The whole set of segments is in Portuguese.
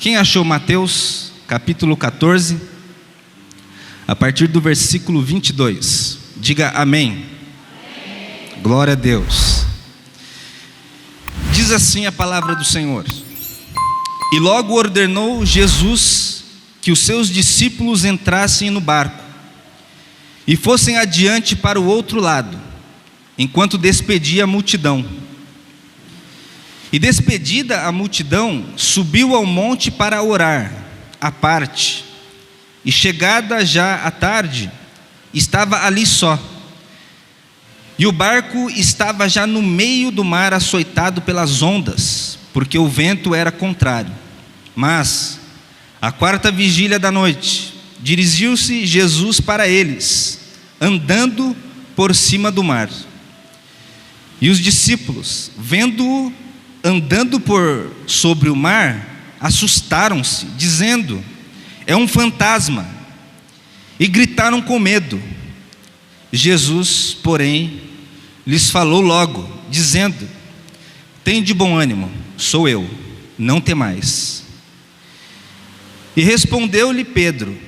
Quem achou Mateus capítulo 14, a partir do versículo 22, diga amém. Amém. Glória a Deus. Diz assim a palavra do Senhor: E logo ordenou Jesus que os seus discípulos entrassem no barco e fossem adiante para o outro lado, enquanto despedia a multidão. E despedida a multidão, subiu ao monte para orar, à parte. E chegada já a tarde, estava ali só. E o barco estava já no meio do mar, açoitado pelas ondas, porque o vento era contrário. Mas, à quarta vigília da noite, dirigiu-se Jesus para eles, andando por cima do mar. E os discípulos, vendo-o andando por sobre o mar, assustaram-se, dizendo: é um fantasma, e gritaram com medo. Jesus, porém, lhes falou logo, dizendo: tende bom ânimo, sou eu, não temais. E respondeu-lhe Pedro,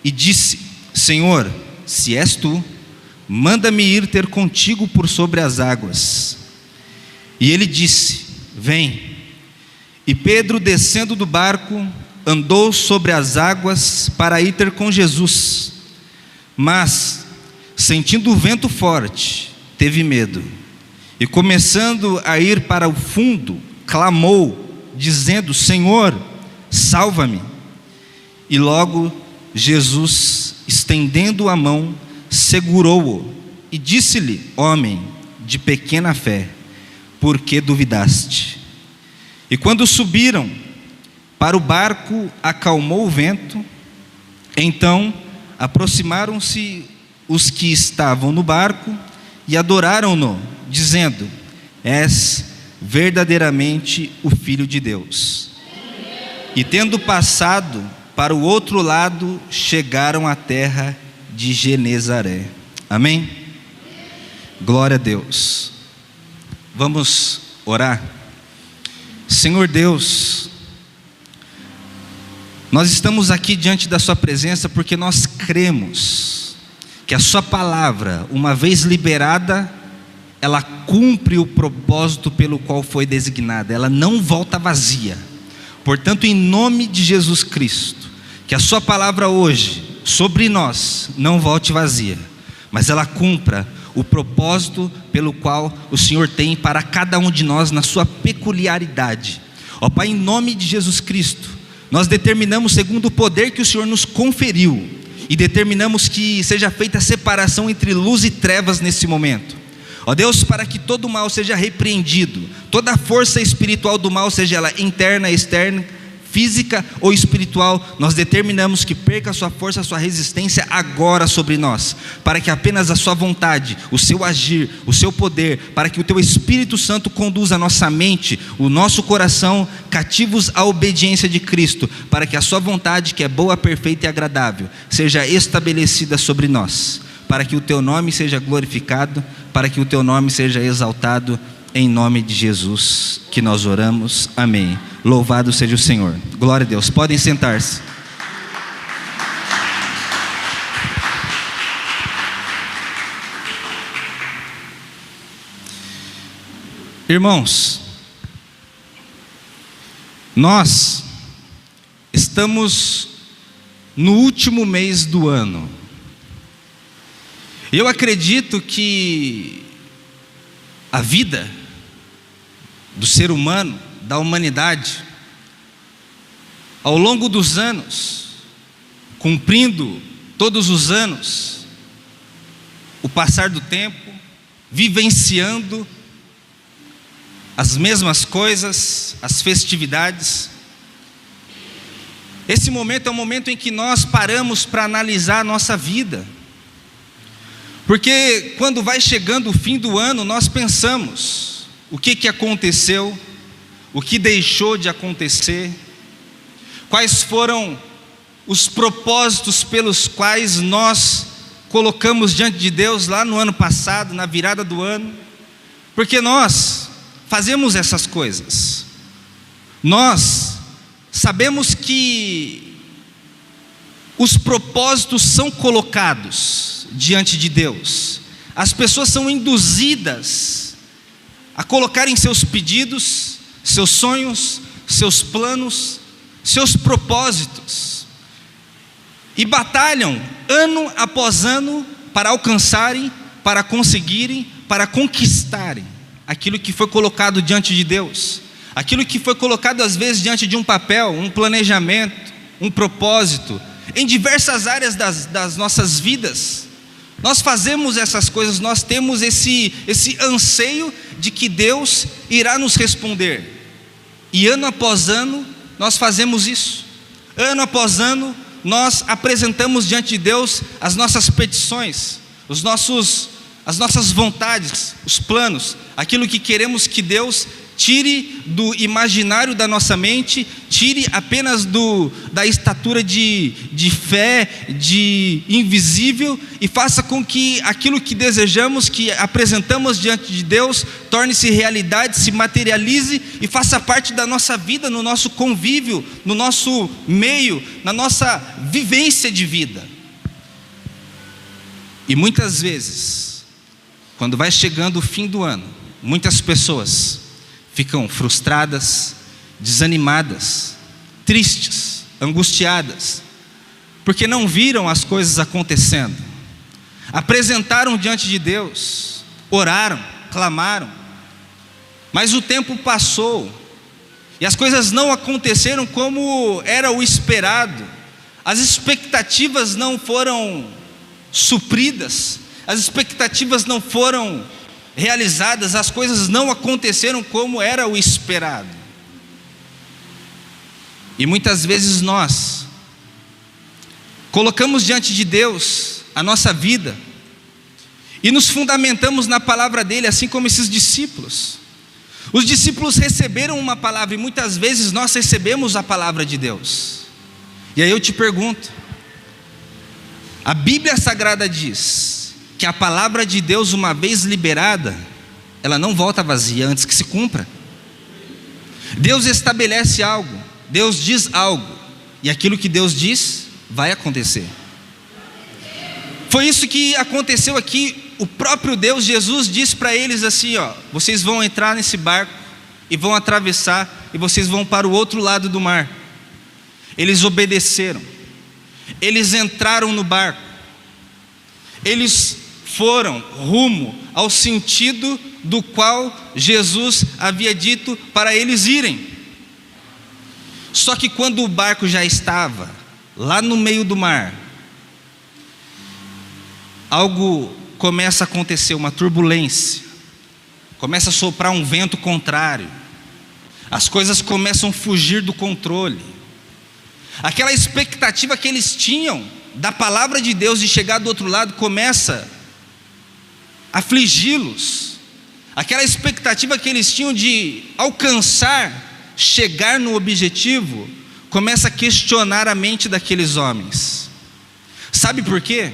e disse: Senhor, se és tu, manda-me ir ter contigo por sobre as águas. E ele disse: vem. E Pedro, descendo do barco, andou sobre as águas para ir ter com Jesus. Mas, sentindo o vento forte, teve medo. E começando a ir para o fundo, clamou, dizendo: Senhor, salva-me. E logo Jesus, estendendo a mão, segurou-o e disse-lhe: homem de pequena fé, por que duvidaste? E quando subiram para o barco, acalmou o vento. Então aproximaram-se os que estavam no barco e adoraram-no, dizendo: és verdadeiramente o Filho de Deus. E tendo passado para o outro lado, chegaram à terra de Genezaré. Amém? Glória a Deus. Vamos orar. Senhor Deus, nós estamos aqui diante da sua presença porque nós cremos que a sua palavra, uma vez liberada, ela cumpre o propósito pelo qual foi designada, ela não volta vazia. Portanto, em nome de Jesus Cristo, que a sua palavra hoje sobre nós não volte vazia, mas ela cumpra o propósito pelo qual o Senhor tem para cada um de nós na sua peculiaridade. Ó Pai, em nome de Jesus Cristo, nós determinamos, segundo o poder que o Senhor nos conferiu, e determinamos que seja feita a separação entre luz e trevas nesse momento. Ó Deus, para que todo mal seja repreendido, toda força espiritual do mal, seja ela interna, externa, física ou espiritual, nós determinamos que perca a sua força, a sua resistência agora sobre nós, para que apenas a sua vontade, o seu agir, o seu poder, para que o teu Espírito Santo conduza a nossa mente, o nosso coração, cativos à obediência de Cristo, para que a sua vontade, que é boa, perfeita e agradável, seja estabelecida sobre nós, para que o teu nome seja glorificado, para que o teu nome seja exaltado. Em nome de Jesus que nós oramos, amém. Louvado seja o Senhor. Glória a Deus. Podem sentar-se. Irmãos, nós estamos no último mês do ano. Eu acredito que a vida do ser humano, da humanidade, ao longo dos anos, cumprindo todos os anos, o passar do tempo, vivenciando as mesmas coisas, as festividades. Esse momento é um momento em que nós paramos para analisar a nossa vida. Porque quando vai chegando o fim do ano, nós pensamos: o que aconteceu? O que deixou de acontecer? Quais foram os propósitos pelos quais nós colocamos diante de Deus lá no ano passado, na virada do ano? Porque nós fazemos essas coisas. Nós sabemos que os propósitos são colocados diante de Deus. As pessoas são induzidas a colocarem seus pedidos, seus sonhos, seus planos, seus propósitos, e batalham ano após ano para alcançarem, para conseguirem, para conquistarem aquilo que foi colocado diante de Deus, aquilo que foi colocado às vezes diante de um papel, um planejamento, um propósito, em diversas áreas das nossas vidas. Nós fazemos essas coisas, nós temos esse anseio de que Deus irá nos responder, e ano após ano nós fazemos isso. Ano após ano nós apresentamos diante de Deus as nossas petições, as nossas vontades, os planos, aquilo que queremos que Deus tire do imaginário da nossa mente, tire apenas da estatura de fé, de invisível, e faça com que aquilo que desejamos, que apresentamos diante de Deus, torne-se realidade, se materialize e faça parte da nossa vida, no nosso convívio, no nosso meio, na nossa vivência de vida. E muitas vezes, quando vai chegando o fim do ano, muitas pessoas ficam frustradas, desanimadas, tristes, angustiadas, porque não viram as coisas acontecendo. Apresentaram diante de Deus, oraram, clamaram, mas o tempo passou e as coisas não aconteceram como era o esperado. As expectativas não foram supridas, as expectativas não foram realizadas, as coisas não aconteceram como era o esperado. E muitas vezes nós colocamos diante de Deus a nossa vida e nos fundamentamos na palavra dele, assim como esses discípulos. Os discípulos receberam uma palavra, e muitas vezes nós recebemos a palavra de Deus. E aí eu te pergunto, a Bíblia Sagrada diz que a palavra de Deus, uma vez liberada, ela não volta vazia antes que se cumpra. Deus estabelece algo, Deus diz algo, e aquilo que Deus diz vai acontecer. Foi isso que aconteceu aqui. O próprio Deus, Jesus, disse para eles assim: vocês vão entrar nesse barco e vão atravessar, e vocês vão para o outro lado do mar. Eles obedeceram, eles entraram no barco, eles foram rumo ao sentido do qual Jesus havia dito para eles irem. Só que quando o barco já estava lá no meio do mar, algo começa a acontecer, uma turbulência, começa a soprar um vento contrário, as coisas começam a fugir do controle. Aquela expectativa que eles tinham da palavra de Deus de chegar do outro lado começa a afligi-los. Aquela expectativa que eles tinham de alcançar, chegar no objetivo, começa a questionar a mente daqueles homens. Sabe por quê?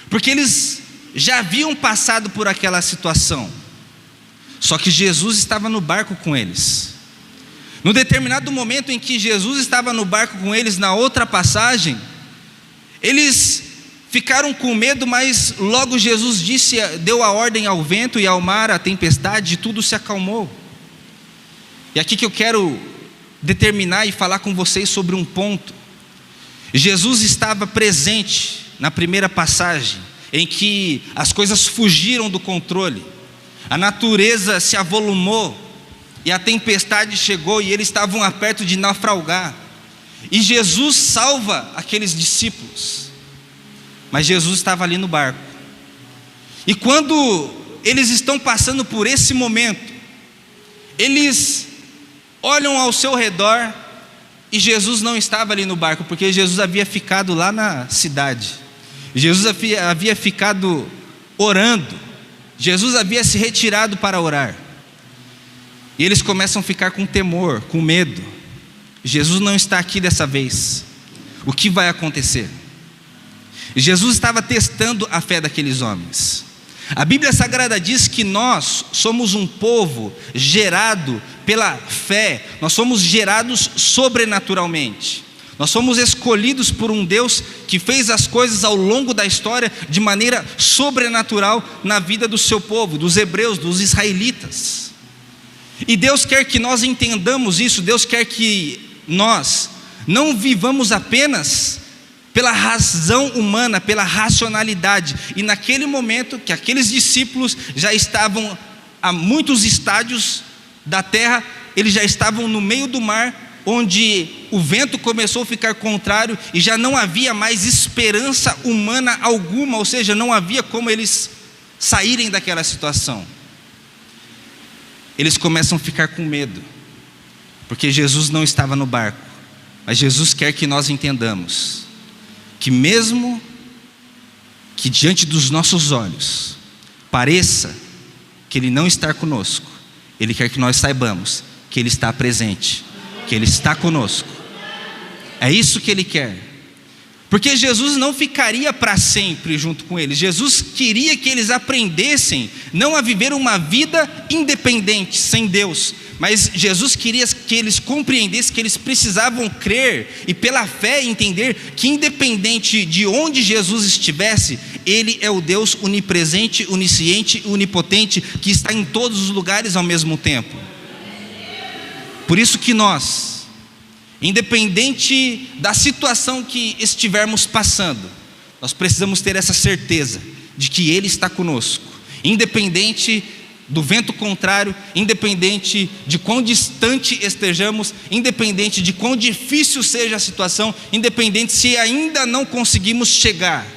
Porque eles já haviam passado por aquela situação, só que Jesus estava no barco com eles. No determinado momento em que Jesus estava no barco com eles, na outra passagem, eles ficaram com medo, mas logo Jesus deu a ordem ao vento e ao mar, à tempestade, e tudo se acalmou. E aqui que eu quero determinar e falar com vocês sobre um ponto. Jesus estava presente na primeira passagem, em que as coisas fugiram do controle, a natureza se avolumou, e a tempestade chegou, e eles estavam a perto de naufragar, e Jesus salva aqueles discípulos. Mas Jesus estava ali no barco. E quando eles estão passando por esse momento, eles olham ao seu redor, e Jesus não estava ali no barco, porque Jesus havia ficado lá na cidade. Jesus havia ficado orando. Jesus havia se retirado para orar. E eles começam a ficar com temor, com medo. Jesus não está aqui dessa vez. O que vai acontecer? Jesus estava testando a fé daqueles homens. A Bíblia Sagrada diz que nós somos um povo gerado pela fé, nós somos gerados sobrenaturalmente. Nós somos escolhidos por um Deus que fez as coisas ao longo da história de maneira sobrenatural na vida do seu povo, dos hebreus, dos israelitas. E Deus quer que nós entendamos isso. Deus quer que nós não vivamos apenas pela razão humana, pela racionalidade. E naquele momento que aqueles discípulos já estavam a muitos estádios da terra, eles já estavam no meio do mar, onde o vento começou a ficar contrário e já não havia mais esperança humana alguma, ou seja, não havia como eles saírem daquela situação. Eles começam a ficar com medo, porque Jesus não estava no barco. Mas Jesus quer que nós entendamos que mesmo que diante dos nossos olhos pareça que Ele não está conosco, Ele quer que nós saibamos que Ele está presente, que Ele está conosco. É isso que Ele quer, porque Jesus não ficaria para sempre junto com eles. Jesus queria que eles aprendessem não a viver uma vida independente, sem Deus, mas Jesus queria que eles compreendessem que eles precisavam crer e pela fé entender que independente de onde Jesus estivesse, Ele é o Deus onipresente, onisciente, onipotente, que está em todos os lugares ao mesmo tempo. Por isso que nós, independente da situação que estivermos passando, nós precisamos ter essa certeza de que Ele está conosco, independente do vento contrário, independente de quão distante estejamos, independente de quão difícil seja a situação, independente se ainda não conseguimos chegar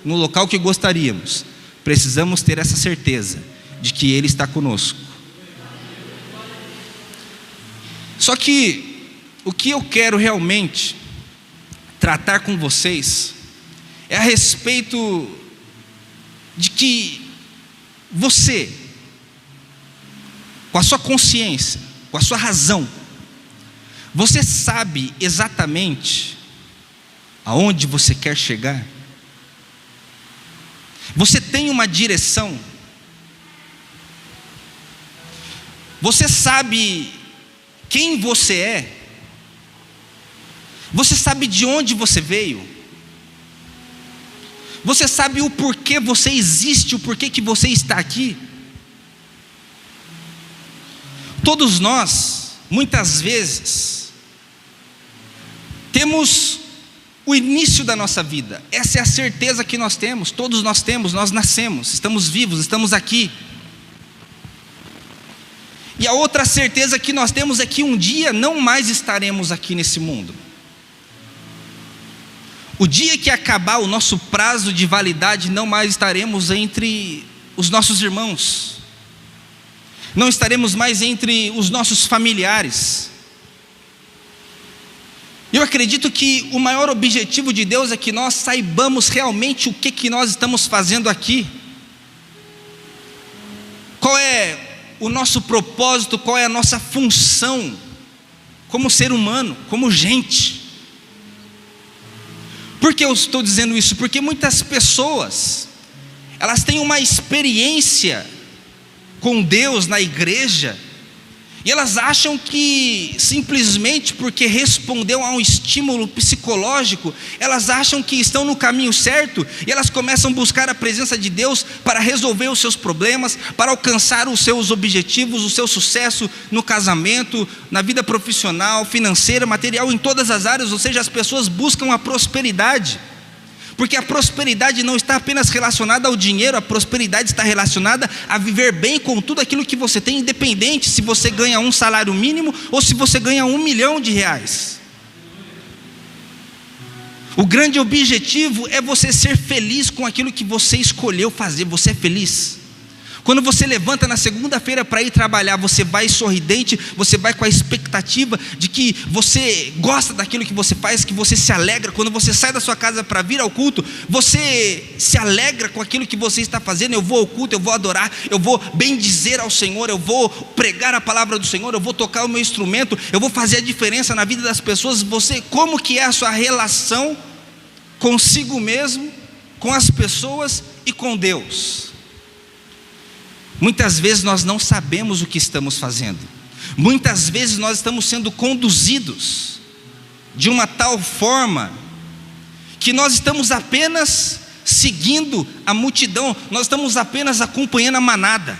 no local que gostaríamos, precisamos ter essa certeza de que Ele está conosco. Só que o que eu quero realmente tratar com vocês é a respeito de que você, com a sua consciência, com a sua razão, você sabe exatamente aonde você quer chegar? Você tem uma direção? Você sabe quem você é? Você sabe de onde você veio? Você sabe o porquê você existe, o porquê que você está aqui? Todos nós, muitas vezes, temos o início da nossa vida. Essa é a certeza que nós temos, todos nós temos, nós nascemos, estamos vivos, estamos aqui. E a outra certeza que nós temos é que um dia não mais estaremos aqui nesse mundo. O dia que acabar o nosso prazo de validade, não mais estaremos entre os nossos irmãos, não estaremos mais entre os nossos familiares. Eu acredito que o maior objetivo de Deus é que nós saibamos realmente o que nós estamos fazendo aqui. Qual é o nosso propósito, qual é a nossa função como ser humano, como gente. Por que eu estou dizendo isso? Porque muitas pessoas, elas têm uma experiência com Deus na igreja, e elas acham que simplesmente porque respondeu a um estímulo psicológico, elas acham que estão no caminho certo, e elas começam a buscar a presença de Deus para resolver os seus problemas, para alcançar os seus objetivos, o seu sucesso no casamento, na vida profissional, financeira, material, em todas as áreas. Ou seja, as pessoas buscam a prosperidade, porque a prosperidade não está apenas relacionada ao dinheiro, a prosperidade está relacionada a viver bem com tudo aquilo que você tem, independente se você ganha um salário mínimo ou se você ganha R$1 milhão. O grande objetivo é você ser feliz com aquilo que você escolheu fazer. Você é feliz? Quando você levanta na segunda-feira para ir trabalhar, você vai sorridente, você vai com a expectativa de que você gosta daquilo que você faz, que você se alegra. Quando você sai da sua casa para vir ao culto, você se alegra com aquilo que você está fazendo. Eu vou ao culto, eu vou adorar, eu vou bendizer ao Senhor, eu vou pregar a palavra do Senhor, eu vou tocar o meu instrumento, eu vou fazer a diferença na vida das pessoas. Você, como que é a sua relação consigo mesmo, com as pessoas e com Deus? Muitas vezes nós não sabemos o que estamos fazendo. Muitas vezes nós estamos sendo conduzidos de uma tal forma que nós estamos apenas seguindo a multidão, nós estamos apenas acompanhando a manada.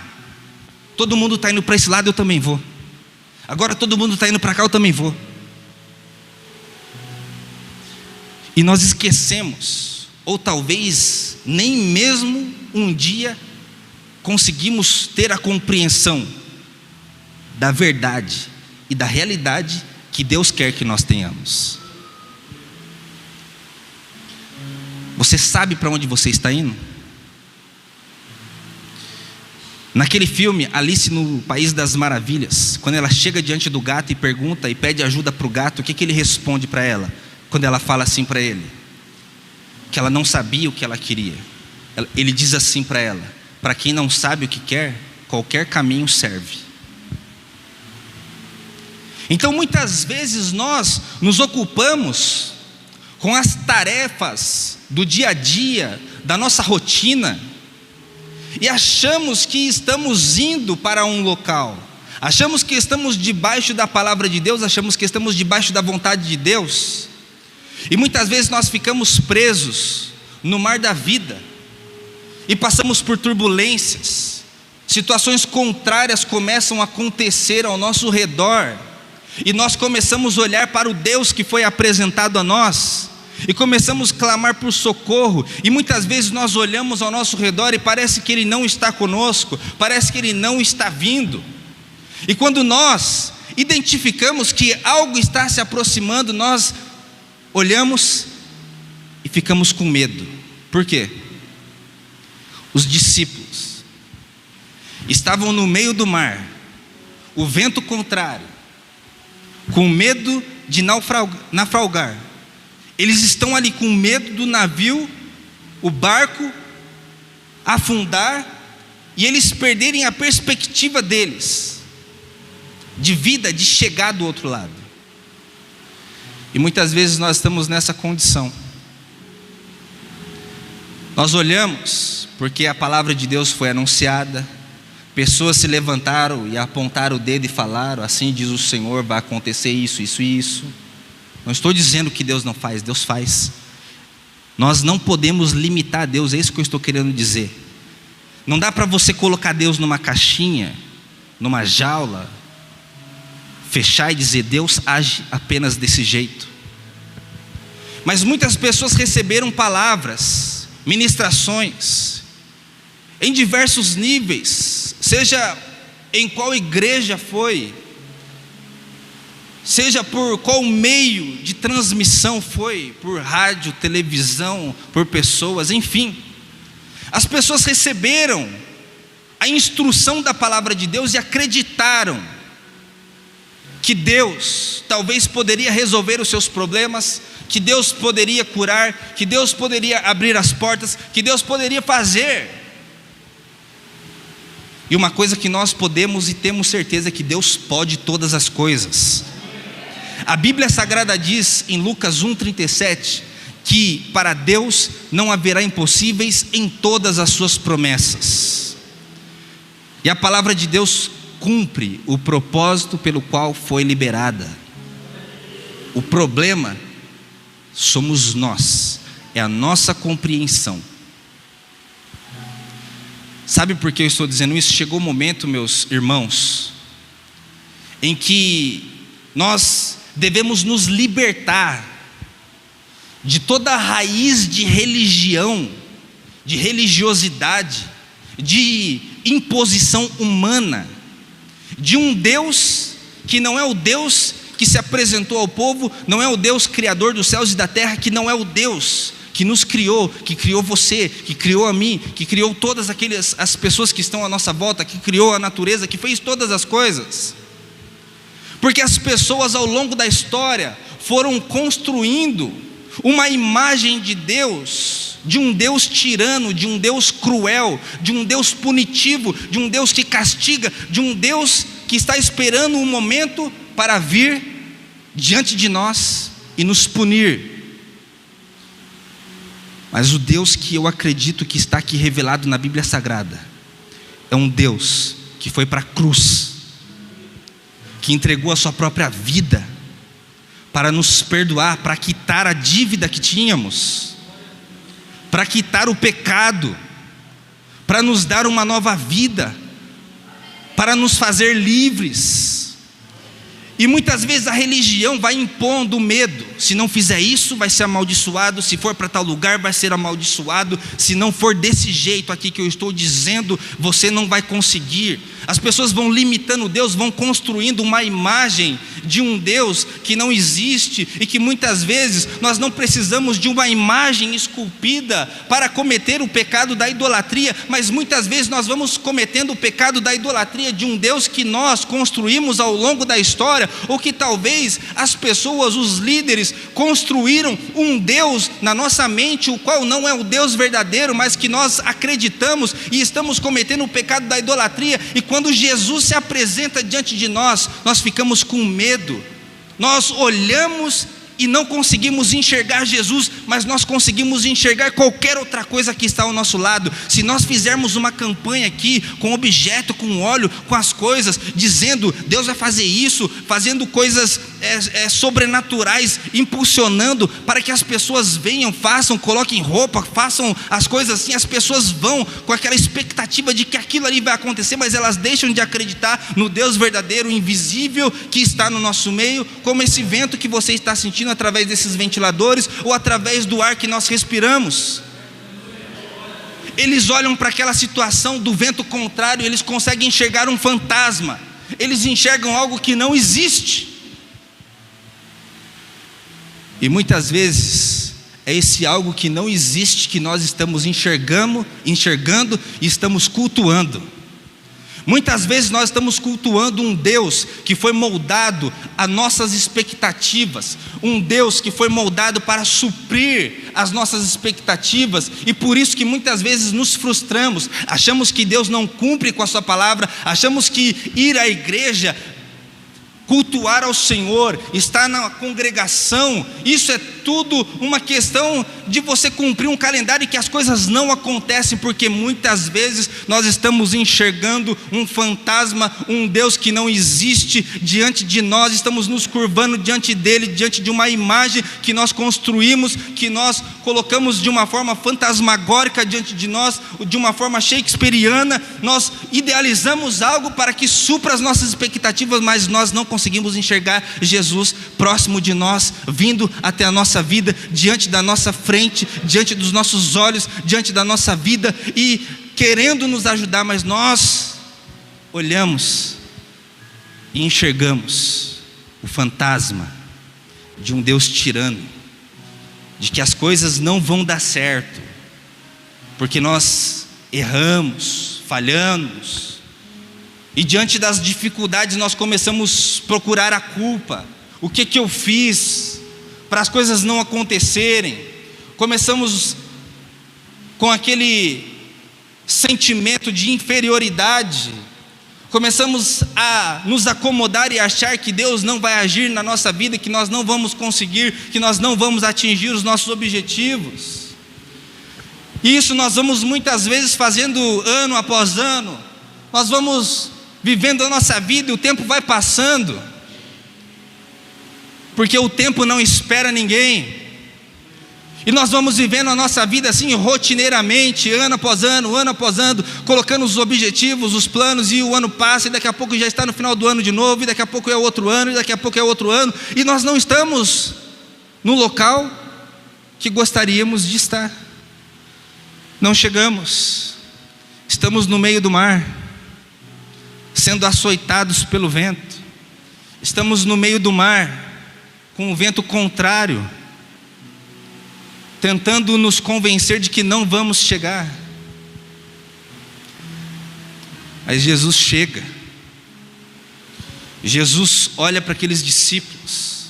Todo mundo está indo para esse lado, eu também vou. Agora todo mundo está indo para cá, eu também vou. E nós esquecemos, ou talvez nem mesmo um dia conseguimos ter a compreensão da verdade e da realidade que Deus quer que nós tenhamos. Você sabe para onde você está indo? Naquele filme Alice no País das Maravilhas, quando ela chega diante do gato e pergunta e pede ajuda para o gato, o que ele responde para ela? Quando ela fala assim para ele, que ela não sabia o que ela queria. Ele diz assim para ela: para quem não sabe o que quer, qualquer caminho serve. Então muitas vezes nós nos ocupamos com as tarefas do dia a dia, da nossa rotina, e achamos que estamos indo para um local, achamos que estamos debaixo da palavra de Deus, achamos que estamos debaixo da vontade de Deus, e muitas vezes nós ficamos presos no mar da vida, e passamos por turbulências, situações contrárias começam a acontecer ao nosso redor, e nós começamos a olhar para o Deus que foi apresentado a nós, e começamos a clamar por socorro, e muitas vezes nós olhamos ao nosso redor e parece que Ele não está conosco, parece que Ele não está vindo, e quando nós identificamos que algo está se aproximando, nós olhamos e ficamos com medo. Por quê? Os discípulos estavam no meio do mar, o vento contrário, com medo de naufragar. Eles estão ali com medo do navio, o barco afundar, e eles perderem a perspectiva deles, de vida, de chegar do outro lado. E muitas vezes nós estamos nessa condição. Nós olhamos, porque a palavra de Deus foi anunciada, pessoas se levantaram e apontaram o dedo e falaram: assim diz o Senhor, vai acontecer isso, isso e isso. Não estou dizendo que Deus não faz, Deus faz. Nós não podemos limitar Deus, é isso que eu estou querendo dizer. Não dá para você colocar Deus numa caixinha, numa jaula, fechar e dizer: Deus age apenas desse jeito. Mas muitas pessoas receberam palavras, ministrações, em diversos níveis, seja em qual igreja foi, seja por qual meio de transmissão foi, por rádio, televisão, por pessoas, enfim. As pessoas receberam a instrução da palavra de Deus e acreditaram que Deus talvez poderia resolver os seus problemas, que Deus poderia curar, que Deus poderia abrir as portas, que Deus poderia fazer. E uma coisa que nós podemos e temos certeza é que Deus pode todas as coisas. A Bíblia Sagrada diz em Lucas 1,37 que para Deus não haverá impossíveis em todas as suas promessas. E a palavra de Deus cumpre o propósito pelo qual foi liberada. O problema somos nós, é a nossa compreensão. Sabe por que eu estou dizendo isso? Chegou o momento, meus irmãos, em que nós devemos nos libertar de toda a raiz de religião, de religiosidade, de imposição humana, de um Deus que não é o Deus que se apresentou ao povo, não é o Deus criador dos céus e da terra, que não é o Deus que nos criou, que criou você, que criou a mim, que criou todas as pessoas que estão à nossa volta, que criou a natureza, que fez todas as coisas. Porque as pessoas ao longo da história foram construindo uma imagem de Deus, de um Deus tirano, de um Deus cruel, de um Deus punitivo, de um Deus que castiga, de um Deus que está esperando um momento para vir diante de nós e nos punir. Mas o Deus que eu acredito que está aqui revelado na Bíblia Sagrada é um Deus que foi para a cruz, que entregou a sua própria vida para nos perdoar, para quitar a dívida que tínhamos, para quitar o pecado, para nos dar uma nova vida, para nos fazer livres. E muitas vezes a religião vai impondo medo: se não fizer isso vai ser amaldiçoado, se for para tal lugar vai ser amaldiçoado, se não for desse jeito aqui que eu estou dizendo, você não vai conseguir. As pessoas vão limitando Deus, vão construindo uma imagem de um Deus que não existe, e que muitas vezes nós não precisamos de uma imagem esculpida para cometer o pecado da idolatria, mas muitas vezes nós vamos cometendo o pecado da idolatria de um Deus que nós construímos ao longo da história, ou que talvez as pessoas, os líderes, construíram um Deus na nossa mente, o qual não é o Deus verdadeiro, mas que nós acreditamos, e estamos cometendo o pecado da idolatria. E quando Jesus se apresenta diante de nós, nós ficamos com medo, nós olhamos e não conseguimos enxergar Jesus, mas nós conseguimos enxergar qualquer outra coisa que está ao nosso lado. Se nós fizermos uma campanha aqui, com objeto, com óleo, com as coisas, dizendo Deus vai fazer isso, fazendo coisas sobrenaturais, impulsionando para que as pessoas venham, façam, coloquem roupa, façam as coisas assim, as pessoas vão com aquela expectativa de que aquilo ali vai acontecer, mas elas deixam de acreditar no Deus verdadeiro, invisível, que está no nosso meio, como esse vento que você está sentindo através desses ventiladores, ou através do ar que nós respiramos. Eles olham para aquela situação do vento contrário, eles conseguem enxergar um fantasma, eles enxergam algo que não existe. E muitas vezes é esse algo que não existe que nós estamos enxergando e estamos cultuando. Muitas vezes nós estamos cultuando um Deus que foi moldado a nossas expectativas, um Deus que foi moldado para suprir as nossas expectativas, e por isso que muitas vezes nos frustramos, achamos que Deus não cumpre com a sua palavra, achamos que ir à igreja, cultuar ao Senhor, estar na congregação, isso é tudo uma questão de você cumprir um calendário, e que as coisas não acontecem, porque muitas vezes nós estamos enxergando um fantasma, um Deus que não existe diante de nós, estamos nos curvando diante dele, diante de uma imagem que nós construímos, que nós colocamos de uma forma fantasmagórica diante de nós, de uma forma shakespeariana, nós idealizamos algo para que supra as nossas expectativas, mas nós não conseguimos enxergar Jesus próximo de nós, vindo até a nossa vida, diante da nossa frente, diante dos nossos olhos, diante da nossa vida, e querendo nos ajudar, mas nós olhamos e enxergamos o fantasma de um Deus tirano, de que as coisas não vão dar certo, porque nós erramos, falhamos, e diante das dificuldades nós começamos a procurar a culpa. O que eu fiz para as coisas não acontecerem? Começamos com aquele sentimento de inferioridade, começamos a nos acomodar e achar que Deus não vai agir na nossa vida, que nós não vamos conseguir, que nós não vamos atingir os nossos objetivos. E isso nós vamos muitas vezes fazendo ano após ano, nós vamos vivendo a nossa vida, e o tempo vai passando, porque o tempo não espera ninguém, e nós vamos vivendo a nossa vida assim rotineiramente, ano após ano, colocando os objetivos, os planos, e o ano passa, e daqui a pouco já está no final do ano de novo, e daqui a pouco é outro ano, e daqui a pouco é outro ano, e nós não estamos no local que gostaríamos de estar, não chegamos, estamos no meio do mar, sendo açoitados pelo vento, estamos no meio do mar, com o vento contrário, tentando nos convencer de que não vamos chegar. Mas Jesus chega, Jesus olha para aqueles discípulos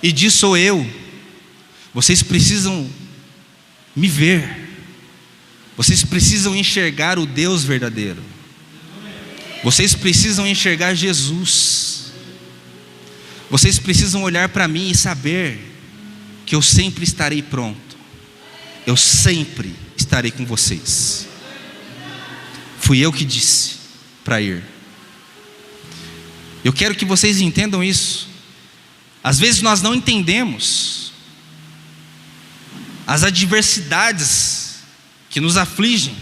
e diz: sou eu, vocês precisam me ver, vocês precisam enxergar o Deus verdadeiro, vocês precisam enxergar Jesus, vocês precisam olhar para mim e saber que eu sempre estarei pronto, eu sempre estarei com vocês. fui eu que disse para ir. Eu quero que vocês entendam isso. Às vezes nós não entendemos as adversidades que nos afligem,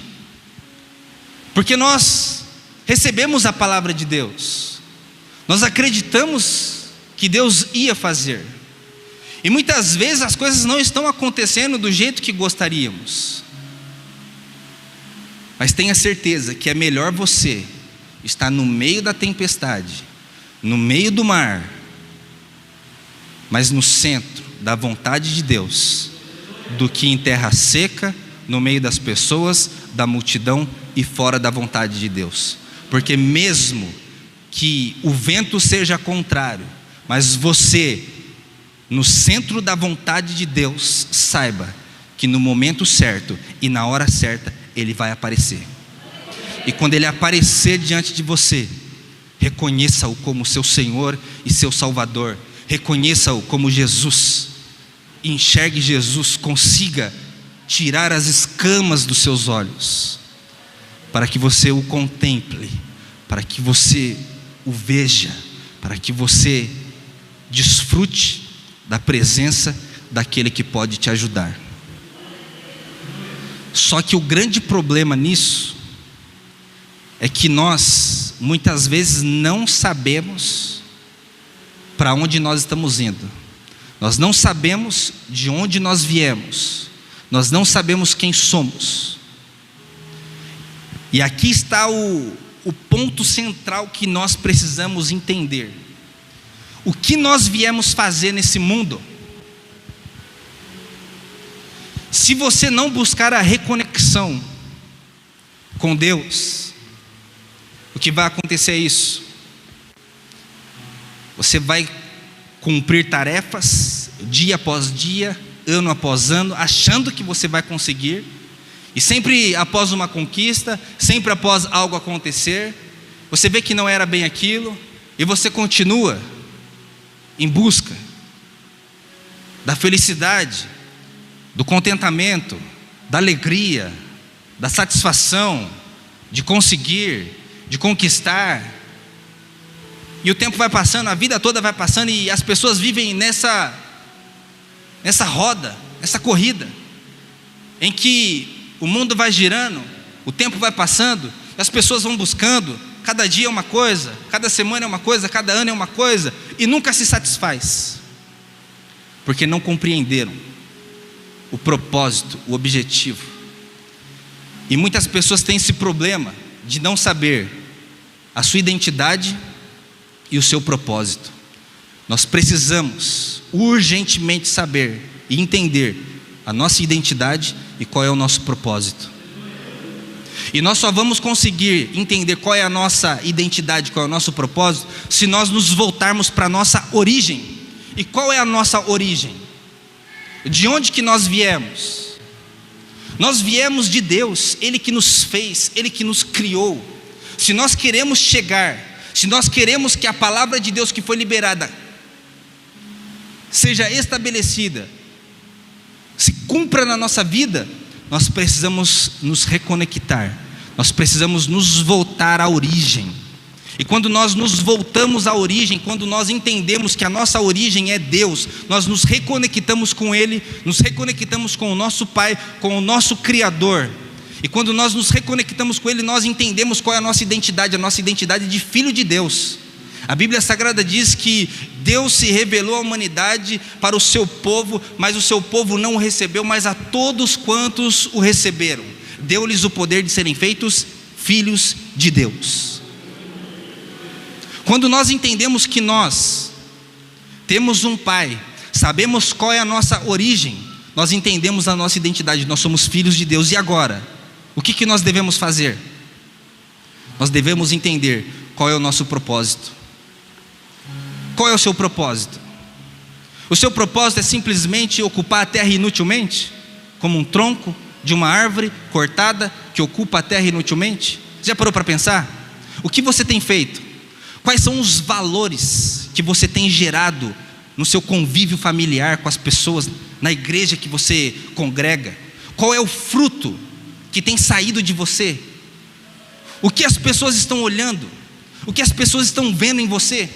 porque nós recebemos a palavra de Deus, nós acreditamos que Deus ia fazer, e muitas vezes as coisas não estão acontecendo do jeito que gostaríamos, mas tenha certeza que é melhor você estar no meio da tempestade, no meio do mar, mas no centro da vontade de Deus, do que em terra seca, no meio das pessoas, da multidão e fora da vontade de Deus. Porque mesmo que o vento seja contrário, mas você, no centro da vontade de Deus, saiba que no momento certo e na hora certa Ele vai aparecer. E quando Ele aparecer diante de você, reconheça-o como seu Senhor e seu Salvador. Reconheça-o como Jesus. Enxergue Jesus, consiga tirar as escamas dos seus olhos, para que você o contemple, para que você o veja, para que você desfrute da presença daquele que pode te ajudar. Só que o grande problema nisso é que nós muitas vezes não sabemos para onde nós estamos indo. Nós não sabemos de onde nós viemos. Nós não sabemos quem somos. E aqui está o ponto central que nós precisamos entender. O que nós viemos fazer nesse mundo? Se você não buscar a reconexão com Deus, o que vai acontecer é isso. Você vai cumprir tarefas, dia após dia, ano após ano, achando que você vai conseguir, e sempre após uma conquista, sempre após algo acontecer, você vê que não era bem aquilo, e você continua em busca da felicidade, do contentamento, da alegria, da satisfação, de conseguir, de conquistar. E o tempo vai passando, a vida toda vai passando, e as pessoas vivem nessa roda, nessa corrida, em que o mundo vai girando, o tempo vai passando, as pessoas vão buscando, cada dia é uma coisa, cada semana é uma coisa, cada ano é uma coisa, e nunca se satisfaz, porque não compreenderam o propósito, o objetivo. E muitas pessoas têm esse problema de não saber a sua identidade e o seu propósito. Nós precisamos urgentemente saber e entender a nossa identidade e qual é o nosso propósito. E nós só vamos conseguir entender qual é a nossa identidade, qual é o nosso propósito, se nós nos voltarmos para a nossa origem. E qual é a nossa origem? De onde que nós viemos? Nós viemos de Deus, Ele que nos fez, Ele que nos criou. Se nós queremos chegar, se nós queremos que a palavra de Deus que foi liberada seja estabelecida, se cumpra na nossa vida, nós precisamos nos reconectar, nós precisamos nos voltar à origem. E quando nós nos voltamos à origem, quando nós entendemos que a nossa origem é Deus, nós nos reconectamos com Ele, nos reconectamos com o nosso Pai, com o nosso Criador. E quando nós nos reconectamos com Ele, nós entendemos qual é a nossa identidade de filho de Deus. A Bíblia Sagrada diz que Deus se revelou à humanidade para o seu povo, mas o seu povo não o recebeu, mas a todos quantos o receberam, deu-lhes o poder de serem feitos filhos de Deus. Quando nós entendemos que nós temos um Pai, sabemos qual é a nossa origem, nós entendemos a nossa identidade, nós somos filhos de Deus. E agora, o que nós devemos fazer? Nós devemos entender qual é o nosso propósito. Qual é o seu propósito? O seu propósito é simplesmente ocupar a terra inutilmente? Como um tronco de uma árvore cortada que ocupa a terra inutilmente? Já parou para pensar? O que você tem feito? Quais são os valores que você tem gerado no seu convívio familiar com as pessoas, na igreja que você congrega? Qual é o fruto que tem saído de você? O que as pessoas estão olhando? O que as pessoas estão vendo em você?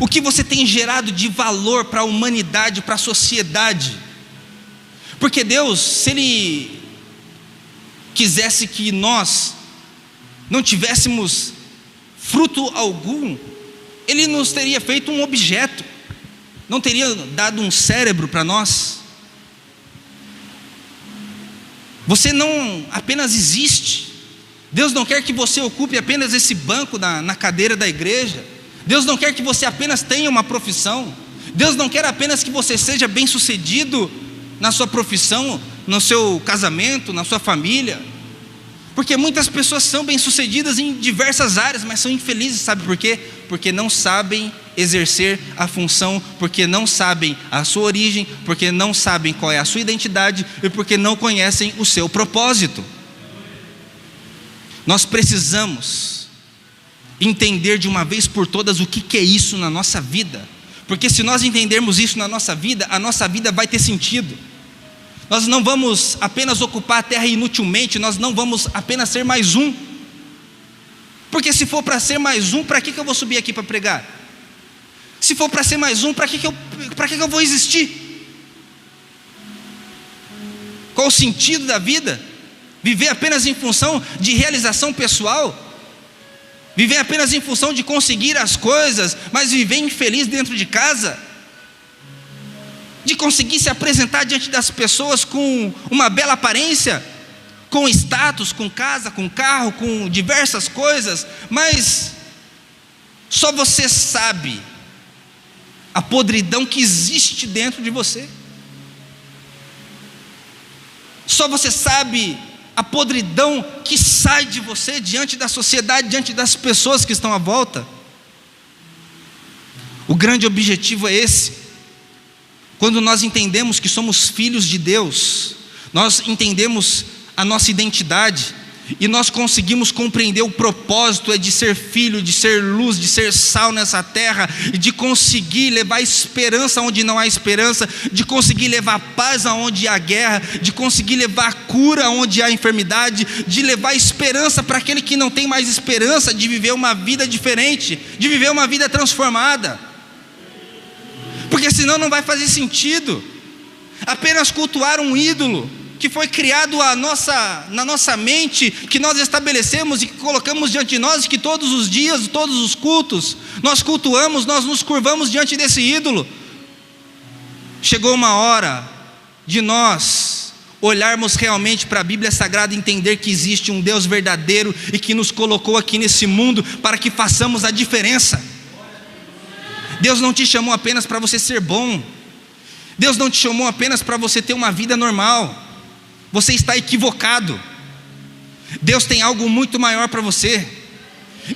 O que você tem gerado de valor para a humanidade, para a sociedade? Porque Deus, se Ele quisesse que nós não tivéssemos fruto algum, Ele nos teria feito um objeto, não teria dado um cérebro para nós. Você não apenas existe. Deus não quer que você ocupe apenas esse banco na cadeira da igreja. Deus não quer que você apenas tenha uma profissão. Deus não quer apenas que você seja bem-sucedido na sua profissão, no seu casamento, na sua família. Porque muitas pessoas são bem-sucedidas em diversas áreas, mas são infelizes, sabe por quê? Porque não sabem exercer a função, porque não sabem a sua origem, porque não sabem qual é a sua identidade e porque não conhecem o seu propósito. Nós precisamos entender de uma vez por todas o que é isso na nossa vida, porque se nós entendermos isso na nossa vida, a nossa vida vai ter sentido. Nós não vamos apenas ocupar a terra inutilmente, nós não vamos apenas ser mais um, porque se for para ser mais um, para que eu vou subir aqui para pregar? Se for para ser mais um, para que eu vou existir? Qual o sentido da vida? Viver apenas em função de realização pessoal? Viver apenas em função de conseguir as coisas, mas viver infeliz dentro de casa? De conseguir se apresentar diante das pessoas com uma bela aparência, com status, com casa, com carro, com diversas coisas, mas só você sabe a podridão que existe dentro de você. Só você sabe a podridão que sai de você diante da sociedade, diante das pessoas que estão à volta. O grande objetivo é esse. Quando nós entendemos que somos filhos de Deus, nós entendemos a nossa identidade e nós conseguimos compreender o propósito de ser filho, de ser luz, de ser sal nessa terra, e de conseguir levar esperança onde não há esperança, de conseguir levar paz aonde há guerra, de conseguir levar cura onde há enfermidade, de levar esperança para aquele que não tem mais esperança, de viver uma vida diferente, de viver uma vida transformada. Porque senão não vai fazer sentido apenas cultuar um ídolo que foi criado na nossa mente, que nós estabelecemos e que colocamos diante de nós, e que todos os dias, todos os cultos, nós cultuamos, nós nos curvamos diante desse ídolo. Chegou uma hora de nós olharmos realmente para a Bíblia Sagrada e entender que existe um Deus verdadeiro e que nos colocou aqui nesse mundo para que façamos a diferença. Deus não te chamou apenas para você ser bom. Deus não te chamou apenas para você ter uma vida normal. Você está equivocado. Deus tem algo muito maior para você.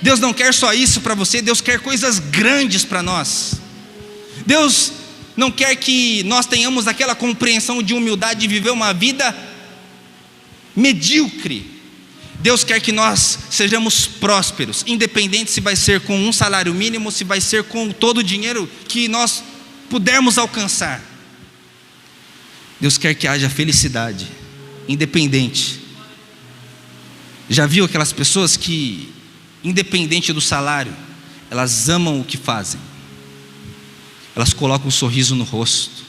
Deus não quer só isso para você, Deus quer coisas grandes para nós. Deus não quer que nós tenhamos aquela compreensão de humildade de viver uma vida medíocre. Deus quer que nós sejamos prósperos, independente se vai ser com um salário mínimo, se vai ser com todo o dinheiro que nós pudermos alcançar. Deus quer que haja felicidade, independente. Já viu aquelas pessoas que, independente do salário, elas amam o que fazem, elas colocam um sorriso no rosto,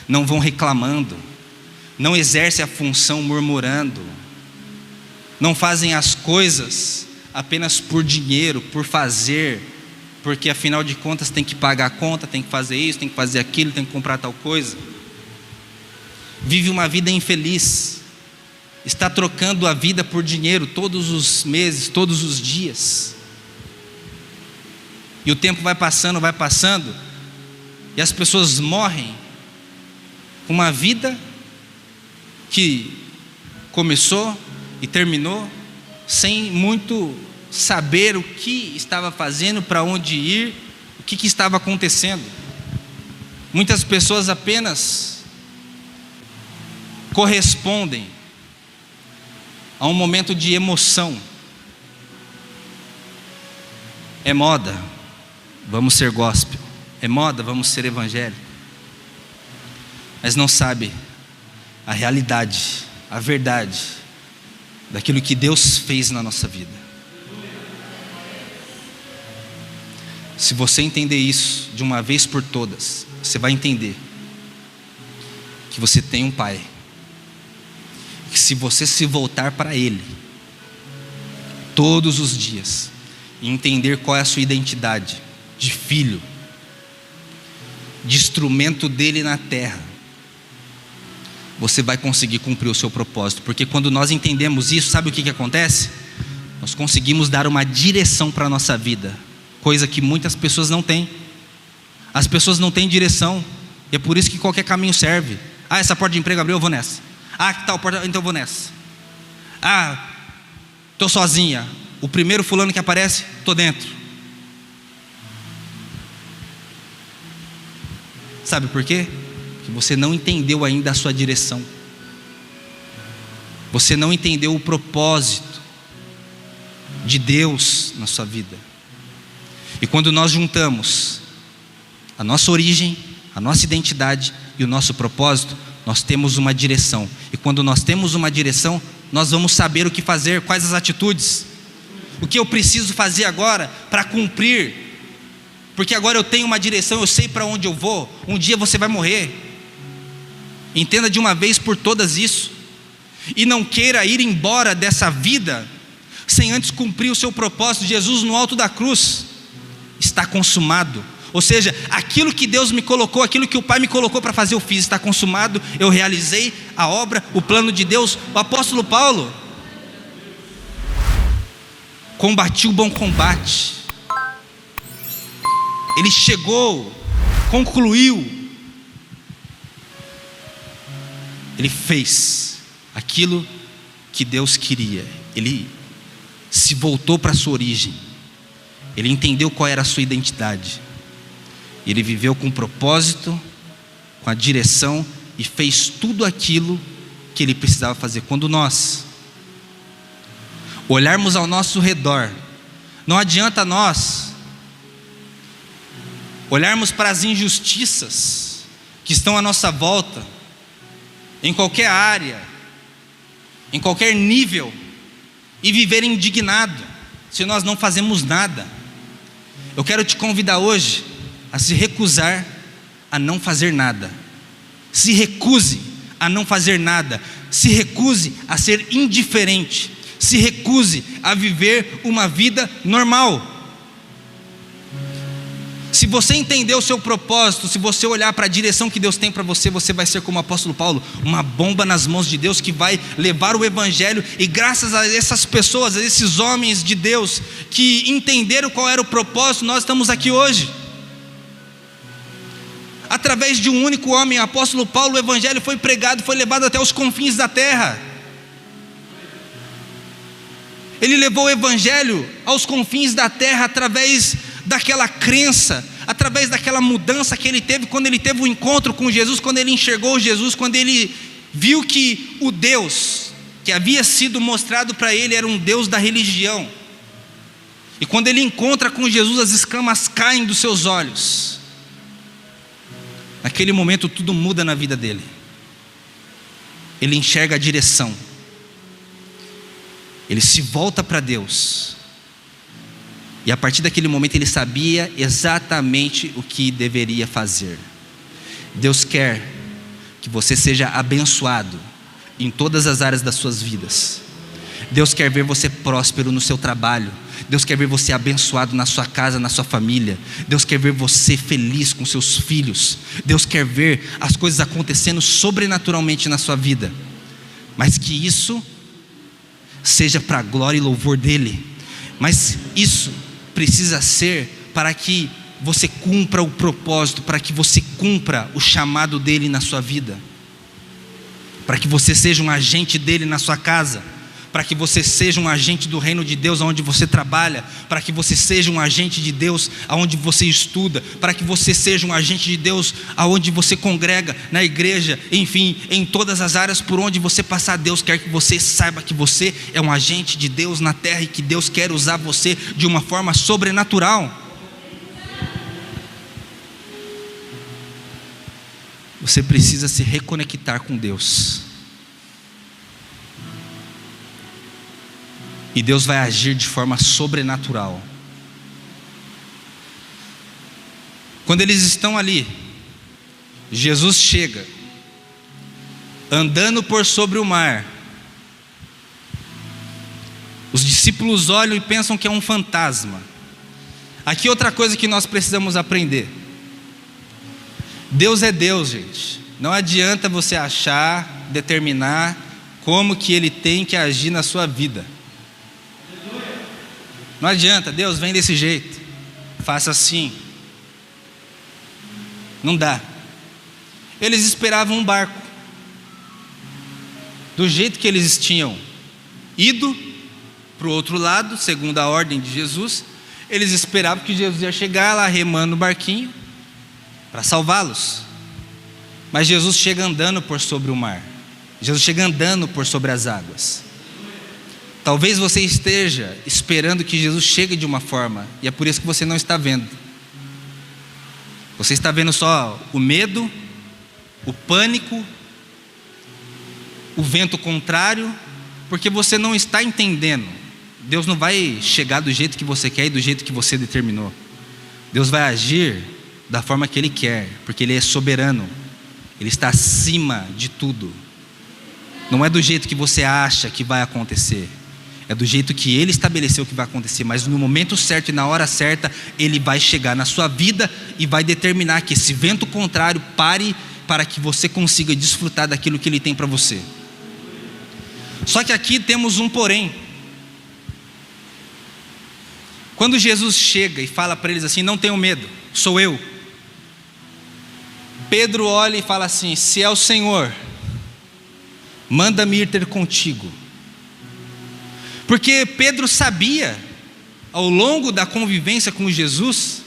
não vão reclamando, não exercem a função murmurando, não fazem as coisas apenas por dinheiro, por fazer, porque afinal de contas tem que pagar a conta, tem que fazer isso, tem que fazer aquilo, tem que comprar tal coisa. Vive uma vida infeliz, está trocando a vida por dinheiro todos os meses, todos os dias, e o tempo vai passando, e as pessoas morrem com uma vida que começou e terminou sem muito saber o que estava fazendo, para onde ir, o que estava acontecendo. Muitas pessoas apenas correspondem a um momento de emoção. É moda, vamos ser gospel. É moda, vamos ser evangélico. Mas não sabe a realidade, a verdade daquilo que Deus fez na nossa vida. Se você entender isso de uma vez por todas, você vai entender que você tem um Pai, que se você se voltar para Ele todos os dias e entender qual é a sua identidade de filho, de instrumento dele na terra, você vai conseguir cumprir o seu propósito. Porque quando nós entendemos isso, sabe o que acontece? Nós conseguimos dar uma direção para a nossa vida, coisa que muitas pessoas não têm. As pessoas não têm direção, e é por isso que qualquer caminho serve. Ah, essa porta de emprego abriu, eu vou nessa. Ah, que tal porta, então eu vou nessa. Ah, estou sozinha, o primeiro fulano que aparece, estou dentro. Sabe por quê? Porque você não entendeu ainda a sua direção. Você não entendeu o propósito de Deus na sua vida. E quando nós juntamos a nossa origem, a nossa identidade e o nosso propósito, nós temos uma direção. E quando nós temos uma direção, nós vamos saber o que fazer, quais as atitudes, o que eu preciso fazer agora para cumprir. Porque agora eu tenho uma direção, eu sei para onde eu vou. Um dia você vai morrer. Entenda de uma vez por todas isso. E não queira ir embora dessa vida sem antes cumprir o seu propósito. Jesus no alto da cruz, está consumado. Ou seja, aquilo que Deus me colocou, aquilo que o Pai me colocou para fazer, eu fiz, está consumado. Eu realizei a obra, o plano de Deus. O apóstolo Paulo combati o bom combate. Ele chegou, concluiu, ele fez aquilo que Deus queria. Ele se voltou para a sua origem, ele entendeu qual era a sua identidade, ele viveu com propósito, com a direção, e fez tudo aquilo que ele precisava fazer. Quando nós olharmos ao nosso redor, não adianta nós olharmos para as injustiças que estão à nossa volta, em qualquer área, em qualquer nível, e viver indignado, se nós não fazemos nada. Eu quero te convidar hoje a se recusar a não fazer nada. Se recuse a não fazer nada. Se recuse a ser indiferente. Se recuse a viver uma vida normal. Se você entender o seu propósito, se você olhar para a direção que Deus tem para você, você vai ser como o apóstolo Paulo, uma bomba nas mãos de Deus que vai levar o evangelho. E graças a essas pessoas, a esses homens de Deus que entenderam qual era o propósito, nós estamos aqui hoje. Através de um único homem, o apóstolo Paulo, o evangelho foi pregado, foi levado até os confins da terra. Ele levou o evangelho aos confins da terra através daquela crença, através daquela mudança que ele teve quando ele teve um encontro com Jesus, quando ele enxergou Jesus, quando ele viu que o Deus que havia sido mostrado para ele era um Deus da religião. E quando ele encontra com Jesus, as escamas caem dos seus olhos. Naquele momento tudo muda na vida dele. Ele enxerga a direção. Ele se volta para Deus. E a partir daquele momento ele sabia exatamente o que deveria fazer. Deus quer que você seja abençoado em todas as áreas das suas vidas. Deus quer ver você próspero no seu trabalho. Deus quer ver você abençoado na sua casa, na sua família. Deus quer ver você feliz com seus filhos. Deus quer ver as coisas acontecendo sobrenaturalmente na sua vida. Mas que isso seja para a glória e louvor dele. Mas isso precisa ser para que você cumpra o propósito, para que você cumpra o chamado dele na sua vida, para que você seja um agente dele na sua casa, para que você seja um agente do reino de Deus onde você trabalha, para que você seja um agente de Deus aonde você estuda, para que você seja um agente de Deus aonde você congrega, na igreja, enfim, em todas as áreas por onde você passar. Deus quer que você saiba que você é um agente de Deus na terra e que Deus quer usar você de uma forma sobrenatural. Você precisa se reconectar com Deus. E Deus vai agir de forma sobrenatural. Quando eles estão ali, Jesus chega, andando por sobre o mar. Os discípulos olham e pensam que é um fantasma. Aqui outra coisa que nós precisamos aprender. Deus é Deus, gente. Não adianta você achar, determinar como que Ele tem que agir na sua vida. Não adianta, Deus vem desse jeito, faça assim. Não dá. Eles esperavam um barco. Do jeito que eles tinham ido para o outro lado, segundo a ordem de Jesus, eles esperavam que Jesus ia chegar lá remando o barquinho para salvá-los. Mas Jesus chega andando por sobre o mar. Jesus chega andando por sobre as águas. Talvez você esteja esperando que Jesus chegue de uma forma, e é por isso que você não está vendo. Você está vendo só o medo, o pânico, o vento contrário, porque você não está entendendo. Deus não vai chegar do jeito que você quer e do jeito que você determinou. Deus vai agir da forma que Ele quer, porque Ele é soberano. Ele está acima de tudo. Não é do jeito que você acha que vai acontecer. É do jeito que Ele estabeleceu que vai acontecer. Mas no momento certo e na hora certa, Ele vai chegar na sua vida e vai determinar que esse vento contrário pare, para que você consiga desfrutar daquilo que Ele tem para você. Só que aqui temos um porém. Quando Jesus chega e fala para eles assim: não tenham medo, sou eu. Pedro olha e fala assim: se é o Senhor, manda-me ir ter contigo. Porque Pedro sabia, ao longo da convivência com Jesus,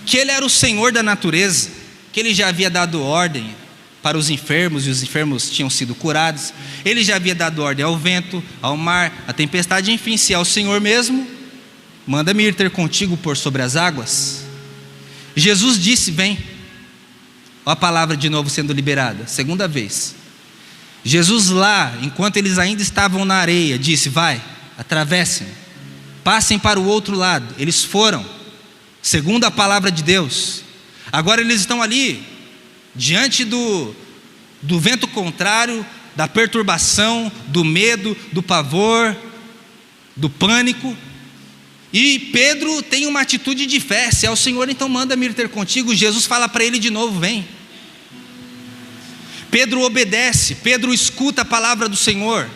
que Ele era o Senhor da natureza, que Ele já havia dado ordem para os enfermos, e os enfermos tinham sido curados. Ele já havia dado ordem ao vento, ao mar, à tempestade, enfim, se é o Senhor mesmo, manda-me ir ter contigo por sobre as águas. Jesus disse: vem. Olha a palavra de novo sendo liberada, segunda vez. Jesus lá, enquanto eles ainda estavam na areia, disse: vai, atravessem, passem para o outro lado. Eles foram, segundo a palavra de Deus. Agora eles estão ali, diante do vento contrário, da perturbação, do medo, do pavor, do pânico. E Pedro tem uma atitude de fé: se é o Senhor, então manda-me ir ter contigo. Jesus fala para ele de novo: vem. Pedro obedece, Pedro escuta a palavra do Senhor,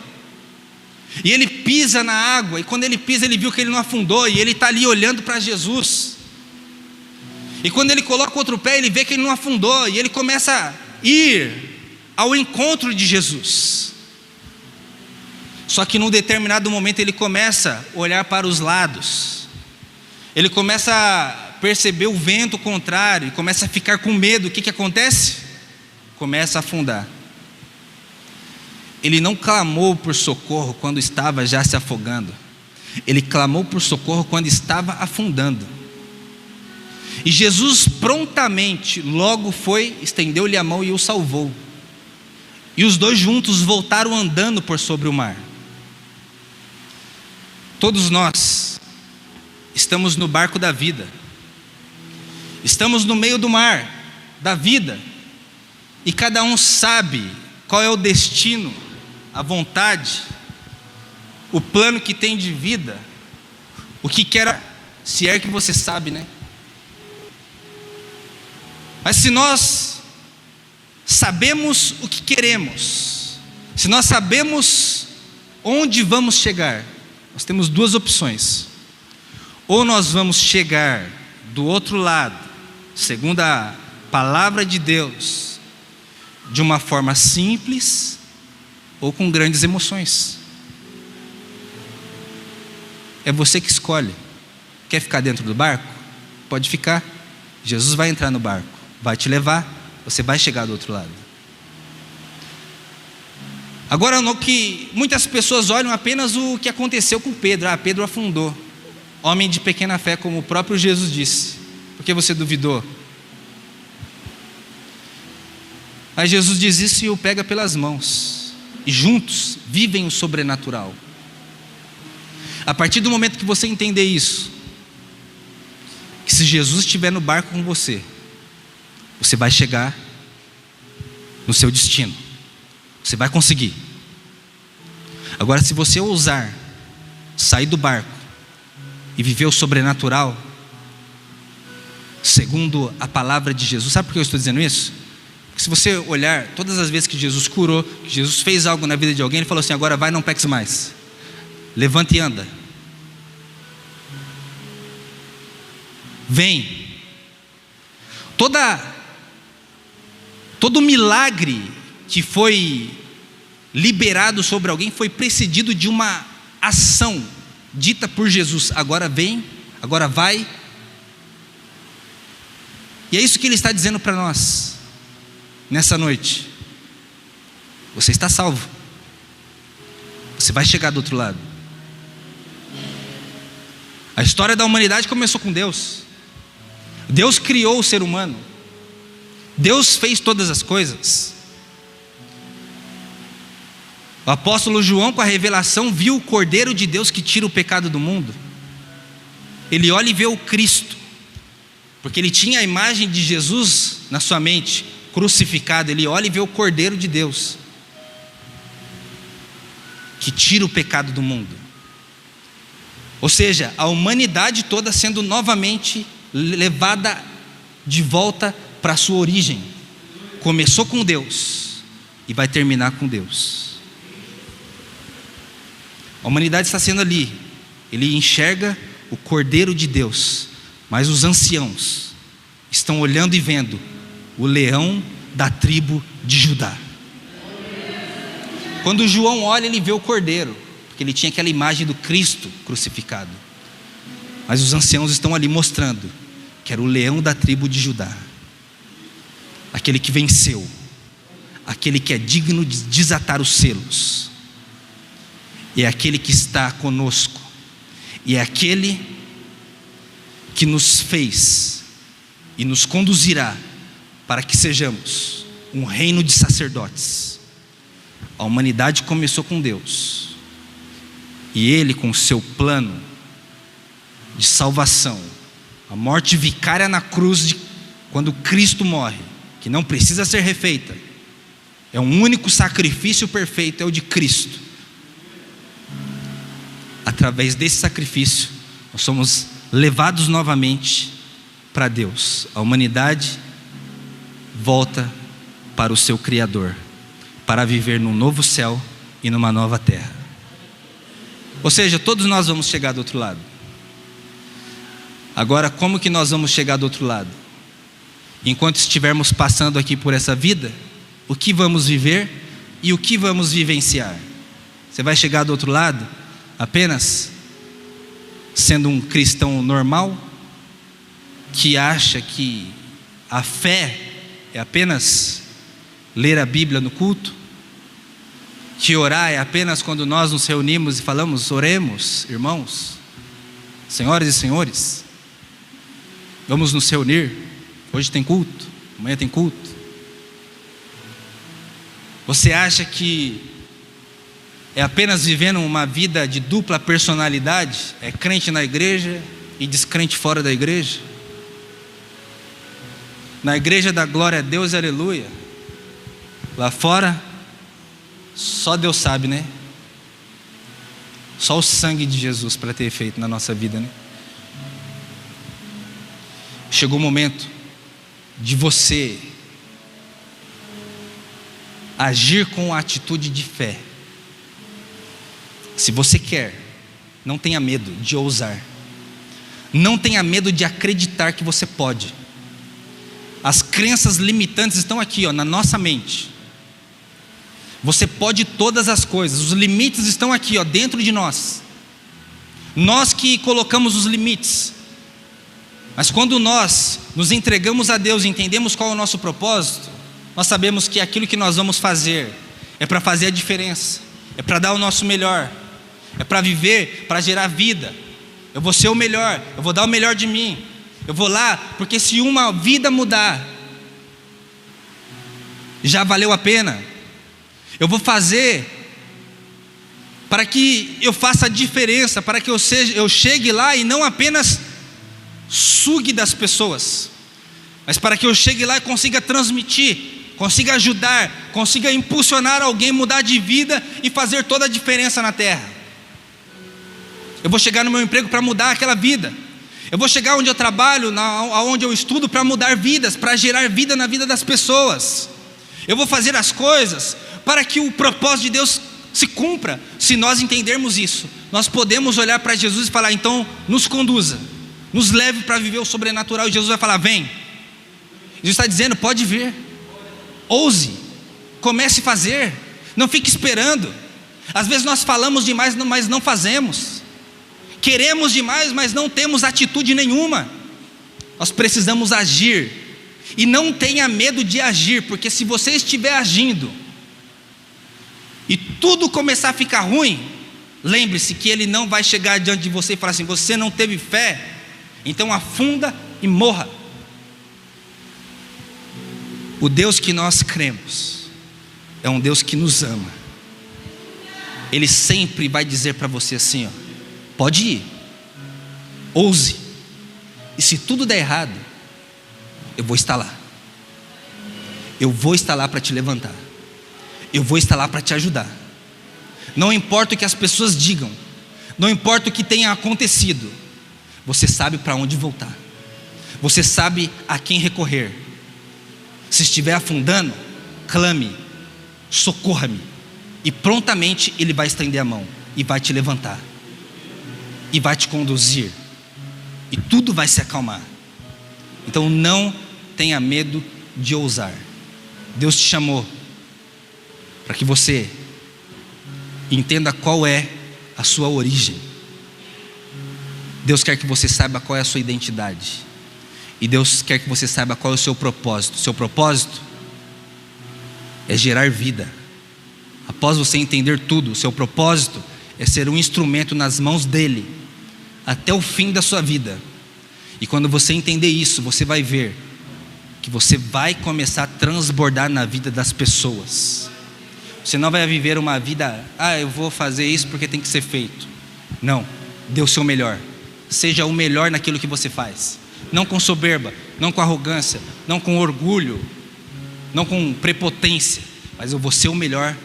e ele pisa na água, e quando ele pisa, ele viu que ele não afundou, e ele está ali olhando para Jesus. E quando ele coloca o outro pé, ele vê que ele não afundou, e ele começa a ir ao encontro de Jesus. Só que num determinado momento ele começa a olhar para os lados, ele começa a perceber o vento contrário, e começa a ficar com medo. O que acontece? Começa a afundar. Ele não clamou por socorro quando estava já se afogando, ele clamou por socorro quando estava afundando. E Jesus prontamente, logo foi, estendeu-lhe a mão e o salvou. E os dois juntos voltaram andando por sobre o mar. Todos nós estamos no barco da vida, estamos no meio do mar da vida, e cada um sabe qual é o destino, a vontade, o plano que tem de vida, o que quer, se é que você sabe, né? Mas se nós sabemos o que queremos, se nós sabemos onde vamos chegar, nós temos duas opções: ou nós vamos chegar do outro lado, segundo a palavra de Deus, de uma forma simples, ou com grandes emoções. É você que escolhe. Quer ficar dentro do barco? Pode ficar. Jesus vai entrar no barco, vai te levar, você vai chegar do outro lado. Agora, no que muitas pessoas olham apenas o que aconteceu com Pedro. Pedro afundou. Homem de pequena fé, como o próprio Jesus disse. Por que você duvidou? Mas Jesus diz isso e o pega pelas mãos, e juntos vivem o sobrenatural. A partir do momento que você entender isso, que se Jesus estiver no barco com você, você vai chegar no seu destino. Você vai conseguir. Agora, se você ousar sair do barco e viver o sobrenatural, segundo a palavra de Jesus, sabe por que eu estou dizendo isso? Porque se você olhar todas as vezes que Jesus curou, que Jesus fez algo na vida de alguém, Ele falou assim: agora vai, não peques mais, levanta e anda, vem. Todo milagre que foi liberado sobre alguém foi precedido de uma ação dita por Jesus: agora vem, agora vai. E é isso que Ele está dizendo para nós nessa noite. Você está salvo, você vai chegar do outro lado. A história da humanidade começou com Deus. Deus criou o ser humano, Deus fez todas as coisas. O apóstolo João, com a revelação, viu o Cordeiro de Deus que tira o pecado do mundo. Ele olha e vê o Cristo, porque ele tinha a imagem de Jesus na sua mente, crucificado. Ele olha e vê o Cordeiro de Deus que tira o pecado do mundo. Ou seja, a humanidade toda sendo novamente levada de volta para a sua origem. Começou com Deus e vai terminar com Deus. A humanidade está sendo ali. Ele enxerga o Cordeiro de Deus, mas os anciãos estão olhando e vendo o leão da tribo de Judá. Quando João olha, ele vê o Cordeiro, porque ele tinha aquela imagem do Cristo crucificado. Mas os anciãos estão ali mostrando que era o leão da tribo de Judá, aquele que venceu, aquele que é digno de desatar os selos, e é aquele que está conosco, e é aquele que nos fez e nos conduzirá para que sejamos um reino de sacerdotes. A humanidade começou com Deus, e Ele, com o seu plano de salvação, a morte vicária na cruz, quando Cristo morre, que não precisa ser refeita, é um único sacrifício perfeito, é o de Cristo. Através desse sacrifício, nós somos levados novamente para Deus. A humanidade volta para o seu Criador, para viver num novo céu e numa nova terra. Ou seja, todos nós vamos chegar do outro lado. Agora, como que nós vamos chegar do outro lado? Enquanto estivermos passando aqui por essa vida, o que vamos viver e o que vamos vivenciar? Você vai chegar do outro lado apenas sendo um cristão normal, que acha que a fé é apenas ler a Bíblia no culto, que orar é apenas quando nós nos reunimos e falamos: oremos, irmãos, senhoras e senhores, vamos nos reunir, hoje tem culto, amanhã tem culto. Você acha que é apenas vivendo uma vida de dupla personalidade? É crente na igreja e descrente fora da igreja? Na igreja dá glória a Deus, aleluia. Lá fora, só Deus sabe, né? Só o sangue de Jesus para ter efeito na nossa vida, né? Chegou o momento de você agir com a atitude de fé. Se você quer, não tenha medo de ousar, não tenha medo de acreditar que você pode. As crenças limitantes estão aqui, na nossa mente. Você pode todas as coisas, os limites estão aqui, dentro de nós. Nós que colocamos os limites. Mas quando nós nos entregamos a Deus e entendemos qual é o nosso propósito, nós sabemos que aquilo que nós vamos fazer é para fazer a diferença, é para dar o nosso melhor, é para viver, para gerar vida. Eu vou ser o melhor, eu vou dar o melhor de mim. Eu vou lá, porque se uma vida mudar, já valeu a pena. Eu vou fazer para que eu faça a diferença, para que eu chegue lá e não apenas sugue das pessoas, mas para que eu chegue lá e consiga transmitir, consiga ajudar, consiga impulsionar alguém a mudar de vida e fazer toda a diferença na terra. Eu vou chegar no meu emprego para mudar aquela vida. Eu vou chegar onde eu trabalho, onde eu estudo, para mudar vidas, para gerar vida na vida das pessoas. Eu vou fazer as coisas para que o propósito de Deus se cumpra. Se nós entendermos isso, nós podemos olhar para Jesus e falar: então nos conduza, nos leve para viver o sobrenatural. E Jesus vai falar: vem. Jesus está dizendo: pode vir, ouse, comece a fazer, não fique esperando. Às vezes nós falamos demais, mas não fazemos. Queremos demais, mas não temos atitude nenhuma. Nós precisamos agir. E não tenha medo de agir, porque se você estiver agindo e tudo começar a ficar ruim, lembre-se que Ele não vai chegar diante de você e falar assim: você não teve fé, então afunda e morra. O Deus que nós cremos é um Deus que nos ama. Ele sempre vai dizer para você assim: ó, pode ir, ouse, e se tudo der errado, eu vou estar lá. Eu vou estar lá para te levantar. Eu vou estar lá para te ajudar. Não importa o que as pessoas digam, não importa o que tenha acontecido, você sabe para onde voltar, você sabe a quem recorrer. Se estiver afundando, clame, socorra-me, e prontamente Ele vai estender a mão e vai te levantar e vai te conduzir, e tudo vai se acalmar. Então não tenha medo de ousar. Deus te chamou para que você entenda qual é a sua origem. Deus quer que você saiba qual é a sua identidade, e Deus quer que você saiba qual é o seu propósito. Seu propósito é gerar vida. Após você entender tudo, o seu propósito é ser um instrumento nas mãos dEle até o fim da sua vida. E quando você entender isso, você vai ver que você vai começar a transbordar na vida das pessoas. Você não vai viver uma vida: eu vou fazer isso porque tem que ser feito. Não, dê o seu melhor. Seja o melhor naquilo que você faz. Não com soberba, não com arrogância, não com orgulho, não com prepotência, mas eu vou ser o melhor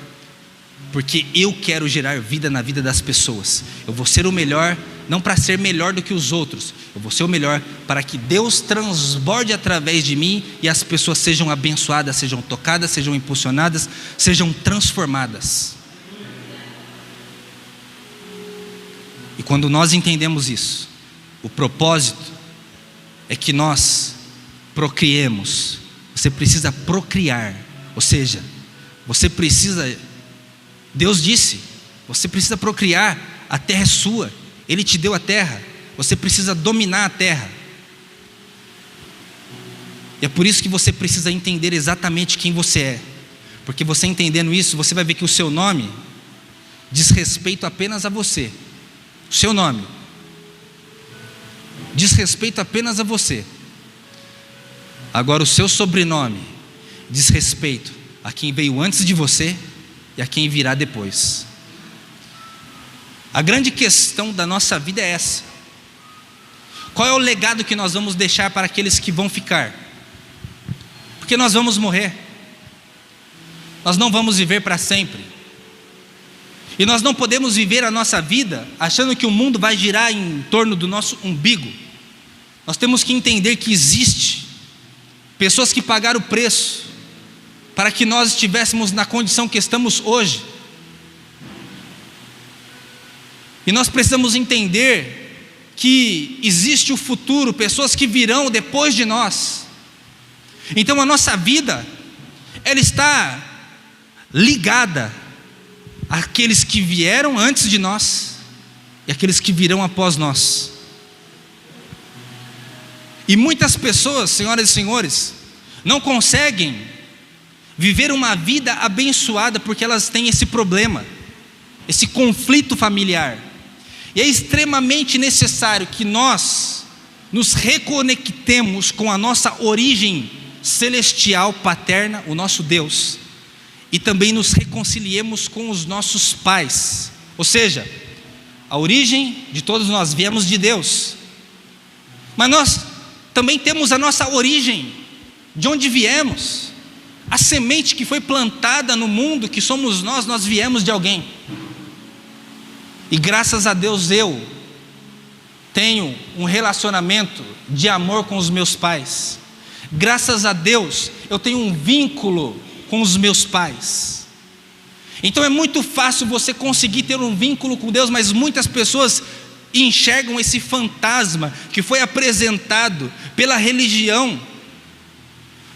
porque eu quero gerar vida na vida das pessoas. Eu vou ser o melhor, não para ser melhor do que os outros. Eu vou ser o melhor para que Deus transborde através de mim e as pessoas sejam abençoadas, sejam tocadas, sejam impulsionadas, sejam transformadas. E quando nós entendemos isso, o propósito é que nós procriemos. Você precisa procriar, ou seja, você precisa, Deus disse, você precisa procriar. A terra é sua, Ele te deu a terra, você precisa dominar a terra. E é por isso que você precisa entender exatamente quem você é, porque você entendendo isso, você vai ver que o seu nome diz respeito apenas a você. O seu nome diz respeito apenas a você. Agora o seu sobrenome diz respeito a quem veio antes de você e a quem virá depois. A grande questão da nossa vida é essa: qual é o legado que nós vamos deixar para aqueles que vão ficar? Porque nós vamos morrer, nós não vamos viver para sempre, e nós não podemos viver a nossa vida achando que o mundo vai girar em torno do nosso umbigo. Nós temos que entender que existe pessoas que pagaram o preço para que nós estivéssemos na condição que estamos hoje. E nós precisamos entender que existe o futuro, pessoas que virão depois de nós. Então a nossa vida, ela está ligada àqueles que vieram antes de nós e àqueles que virão após nós. E muitas pessoas, senhoras e senhores, não conseguem viver uma vida abençoada porque elas têm esse problema, esse conflito familiar. E é extremamente necessário que nós nos reconectemos com a nossa origem celestial, paterna, o nosso Deus, e também nos reconciliemos com os nossos pais, Ou seja, a origem de todos nós viemos de Deus, mas nós também temos a nossa origem, de onde viemos. A semente que foi plantada no mundo, que somos nós viemos de alguém. E graças a Deus eu tenho um relacionamento de amor com os meus pais. Graças a Deus eu tenho um vínculo com os meus pais. Então é muito fácil você conseguir ter um vínculo com Deus, mas muitas pessoas enxergam esse fantasma que foi apresentado pela religião,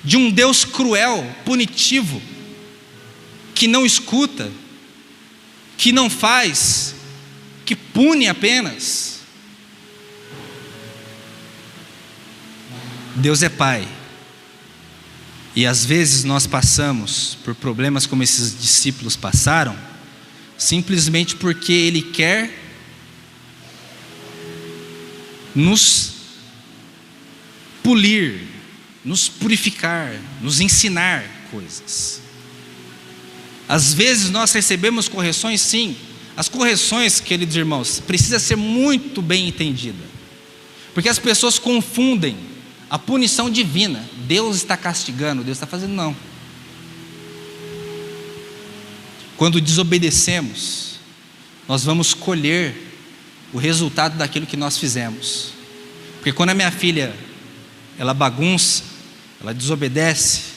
de um Deus cruel, punitivo, que não escuta, que não faz, que pune apenas. Deus é Pai, e às vezes nós passamos por problemas como esses discípulos passaram, simplesmente porque Ele quer nos polir, nos purificar, nos ensinar coisas. Às vezes nós recebemos correções, sim. As correções, queridos irmãos, precisa ser muito bem entendida, porque as pessoas confundem a punição divina. Deus está castigando, Deus está fazendo, não. Quando desobedecemos, nós vamos colher o resultado daquilo que nós fizemos. Porque quando a minha filha, ela bagunça, ela desobedece,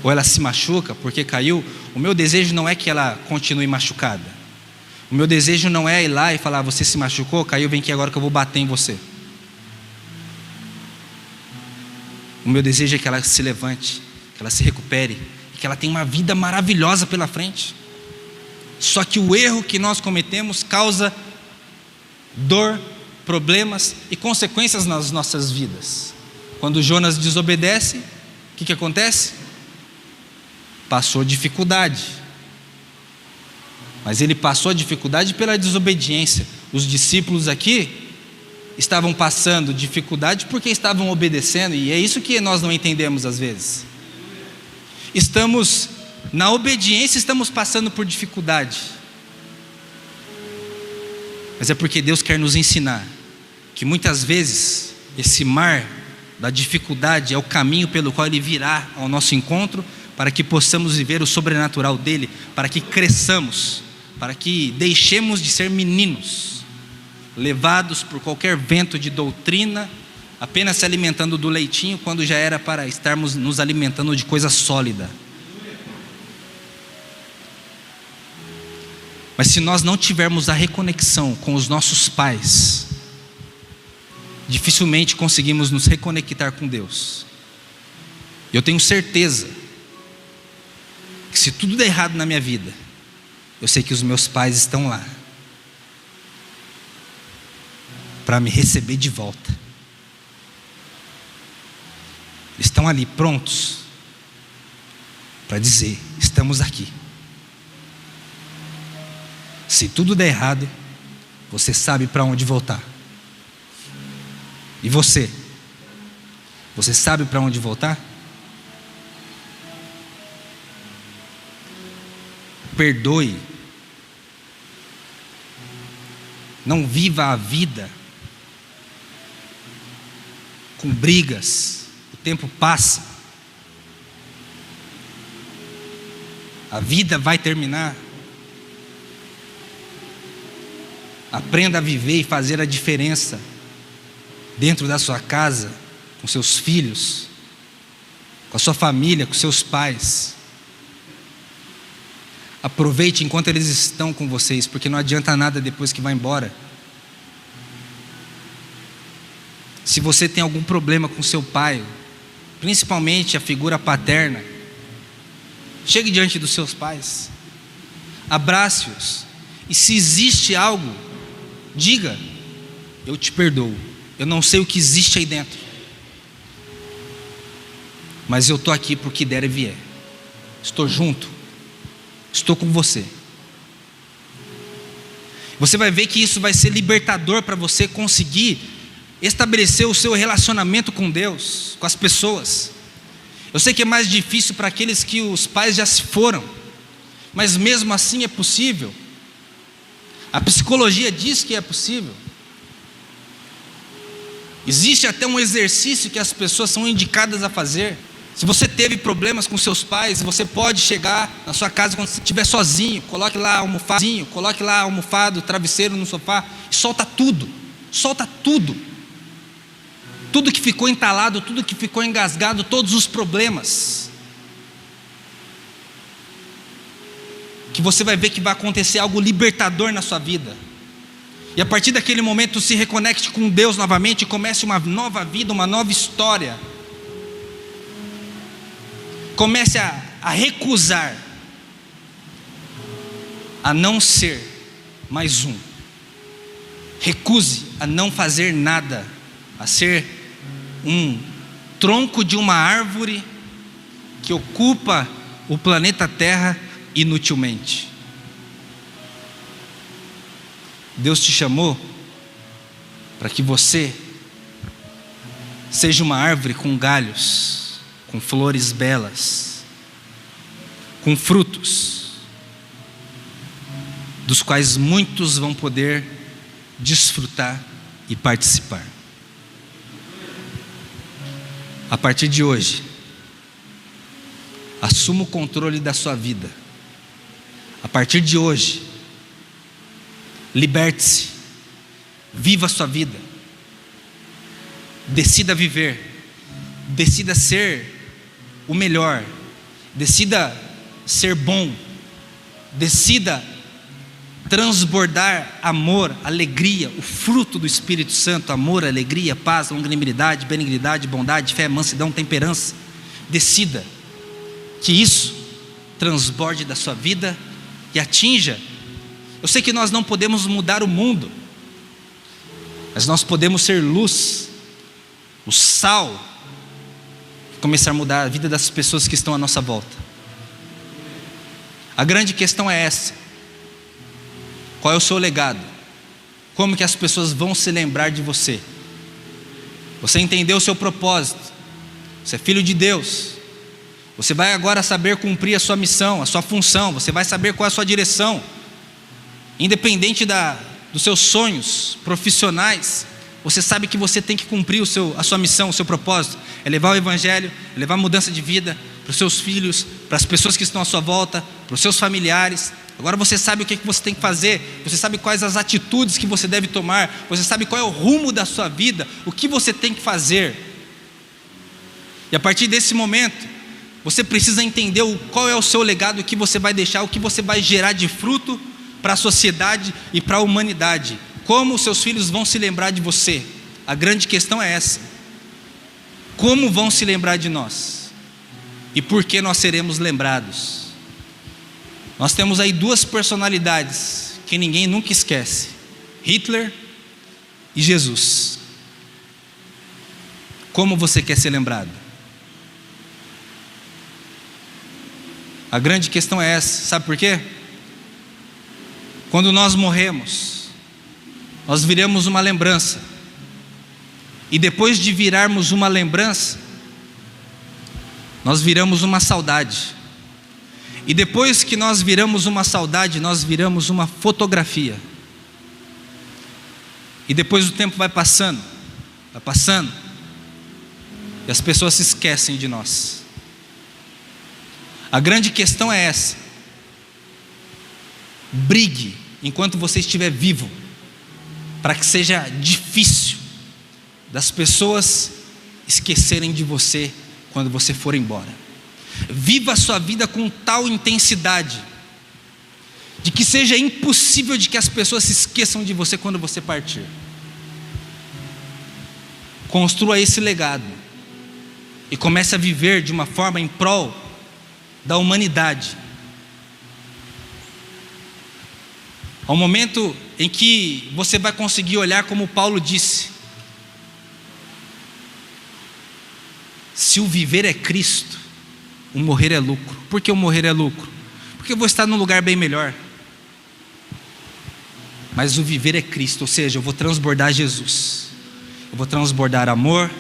ou ela se machuca porque caiu, o meu desejo não é que ela continue machucada. O meu desejo não é ir lá e falar: você se machucou, caiu, vem aqui agora que eu vou bater em você. O meu desejo é que ela se levante, que ela se recupere, e que ela tenha uma vida maravilhosa pela frente. Só que o erro que nós cometemos causa dor, problemas e consequências nas nossas vidas. Quando Jonas desobedece, o que acontece? Passou dificuldade. Mas ele passou a dificuldade pela desobediência. Os discípulos aqui estavam passando dificuldade porque estavam obedecendo, e é isso que nós não entendemos às vezes. Estamos na obediência, estamos passando por dificuldade, mas é porque Deus quer nos ensinar que muitas vezes esse mar da dificuldade é o caminho pelo qual Ele virá ao nosso encontro, para que possamos viver o sobrenatural dEle, para que cresçamos, para que deixemos de ser meninos, levados por qualquer vento de doutrina, apenas se alimentando do leitinho, quando já era para estarmos nos alimentando de coisa sólida. Mas se nós não tivermos a reconexão com os nossos pais, dificilmente conseguimos nos reconectar com Deus. Eu tenho certeza que se tudo der errado na minha vida, eu sei que os meus pais estão lá para me receber de volta. Eles estão ali prontos para dizer: estamos aqui. Se tudo der errado, você sabe para onde voltar. E você sabe para onde voltar? Perdoe. Não viva a vida com brigas. O tempo passa. A vida vai terminar. Aprenda a viver e fazer a diferença dentro da sua casa, com seus filhos, com a sua família, com seus pais. Aproveite enquanto eles estão com vocês, porque não adianta nada depois que vai embora. Se você tem algum problema com seu pai, principalmente a figura paterna, chegue diante dos seus pais, abrace-os, e se existe algo, diga: eu te perdoo. Eu não sei o que existe aí dentro, mas eu estou aqui para o que der e vier. Estou junto, estou com você. Você vai ver que isso vai ser libertador para você conseguir estabelecer o seu relacionamento com Deus, com as pessoas. Eu sei que é mais difícil para aqueles que os pais já se foram, mas mesmo assim é possível. A psicologia diz que é possível. Existe até um exercício que as pessoas são indicadas a fazer. Se você teve problemas com seus pais, você pode chegar na sua casa quando você estiver sozinho, coloque lá a almofada, o travesseiro no sofá e solta tudo. Solta tudo. Tudo que ficou entalado, tudo que ficou engasgado, todos os problemas. Que você vai ver que vai acontecer algo libertador na sua vida. E a partir daquele momento se reconecte com Deus novamente e comece uma nova vida, uma nova história. Comece a recusar a não ser mais um. Recuse a não fazer nada, a ser um tronco de uma árvore que ocupa o planeta Terra inutilmente. Deus te chamou para que você seja uma árvore com galhos, com flores belas, com frutos, dos quais muitos vão poder desfrutar e participar. A partir de hoje, assuma o controle da sua vida. A partir de hoje, liberte-se, viva a sua vida, decida viver, decida ser o melhor, decida ser bom, decida transbordar amor, alegria, o fruto do Espírito Santo, amor, alegria, paz, longanimidade, benignidade, bondade, fé, mansidão, temperança. Decida que isso transborde da sua vida e atinja. Eu sei que nós não podemos mudar o mundo, mas nós podemos ser luz, o sal, e começar a mudar a vida das pessoas que estão à nossa volta. A grande questão é essa: qual é o seu legado? Como que as pessoas vão se lembrar de você? Você entendeu o seu propósito, você é filho de Deus, você vai agora saber cumprir a sua missão, a sua função, você vai saber qual é a sua direção. Independente dos seus sonhos profissionais, você sabe que você tem que cumprir a sua missão, o seu propósito, é levar o Evangelho, é levar mudança de vida para os seus filhos, para as pessoas que estão à sua volta, para os seus familiares. Agora você sabe o que você tem que fazer, você sabe quais as atitudes que você deve tomar, você sabe qual é o rumo da sua vida, o que você tem que fazer. E a partir desse momento, você precisa entender qual é o seu legado, o que você vai deixar, o que você vai gerar de fruto para a sociedade e para a humanidade. Como os seus filhos vão se lembrar de você? A grande questão é essa: como vão se lembrar de nós? E por que nós seremos lembrados? Nós temos aí duas personalidades que ninguém nunca esquece: Hitler e Jesus. Como você quer ser lembrado? A grande questão é essa, sabe por quê? Quando nós morremos, nós viramos uma lembrança, e depois de virarmos uma lembrança, nós viramos uma saudade, e depois que nós viramos uma saudade, nós viramos uma fotografia, e depois o tempo vai passando, e as pessoas se esquecem de nós. A grande questão é essa: brigue enquanto você estiver vivo, para que seja difícil das pessoas esquecerem de você quando você for embora. Viva a sua vida com tal intensidade, de que seja impossível de que as pessoas se esqueçam de você quando você partir. Construa esse legado e comece a viver de uma forma em prol da humanidade. Ao momento em que você vai conseguir olhar como Paulo disse: se o viver é Cristo, o morrer é lucro. Por que o morrer é lucro? Porque eu vou estar num lugar bem melhor. Mas o viver é Cristo, ou seja, eu vou transbordar Jesus, eu vou transbordar amor,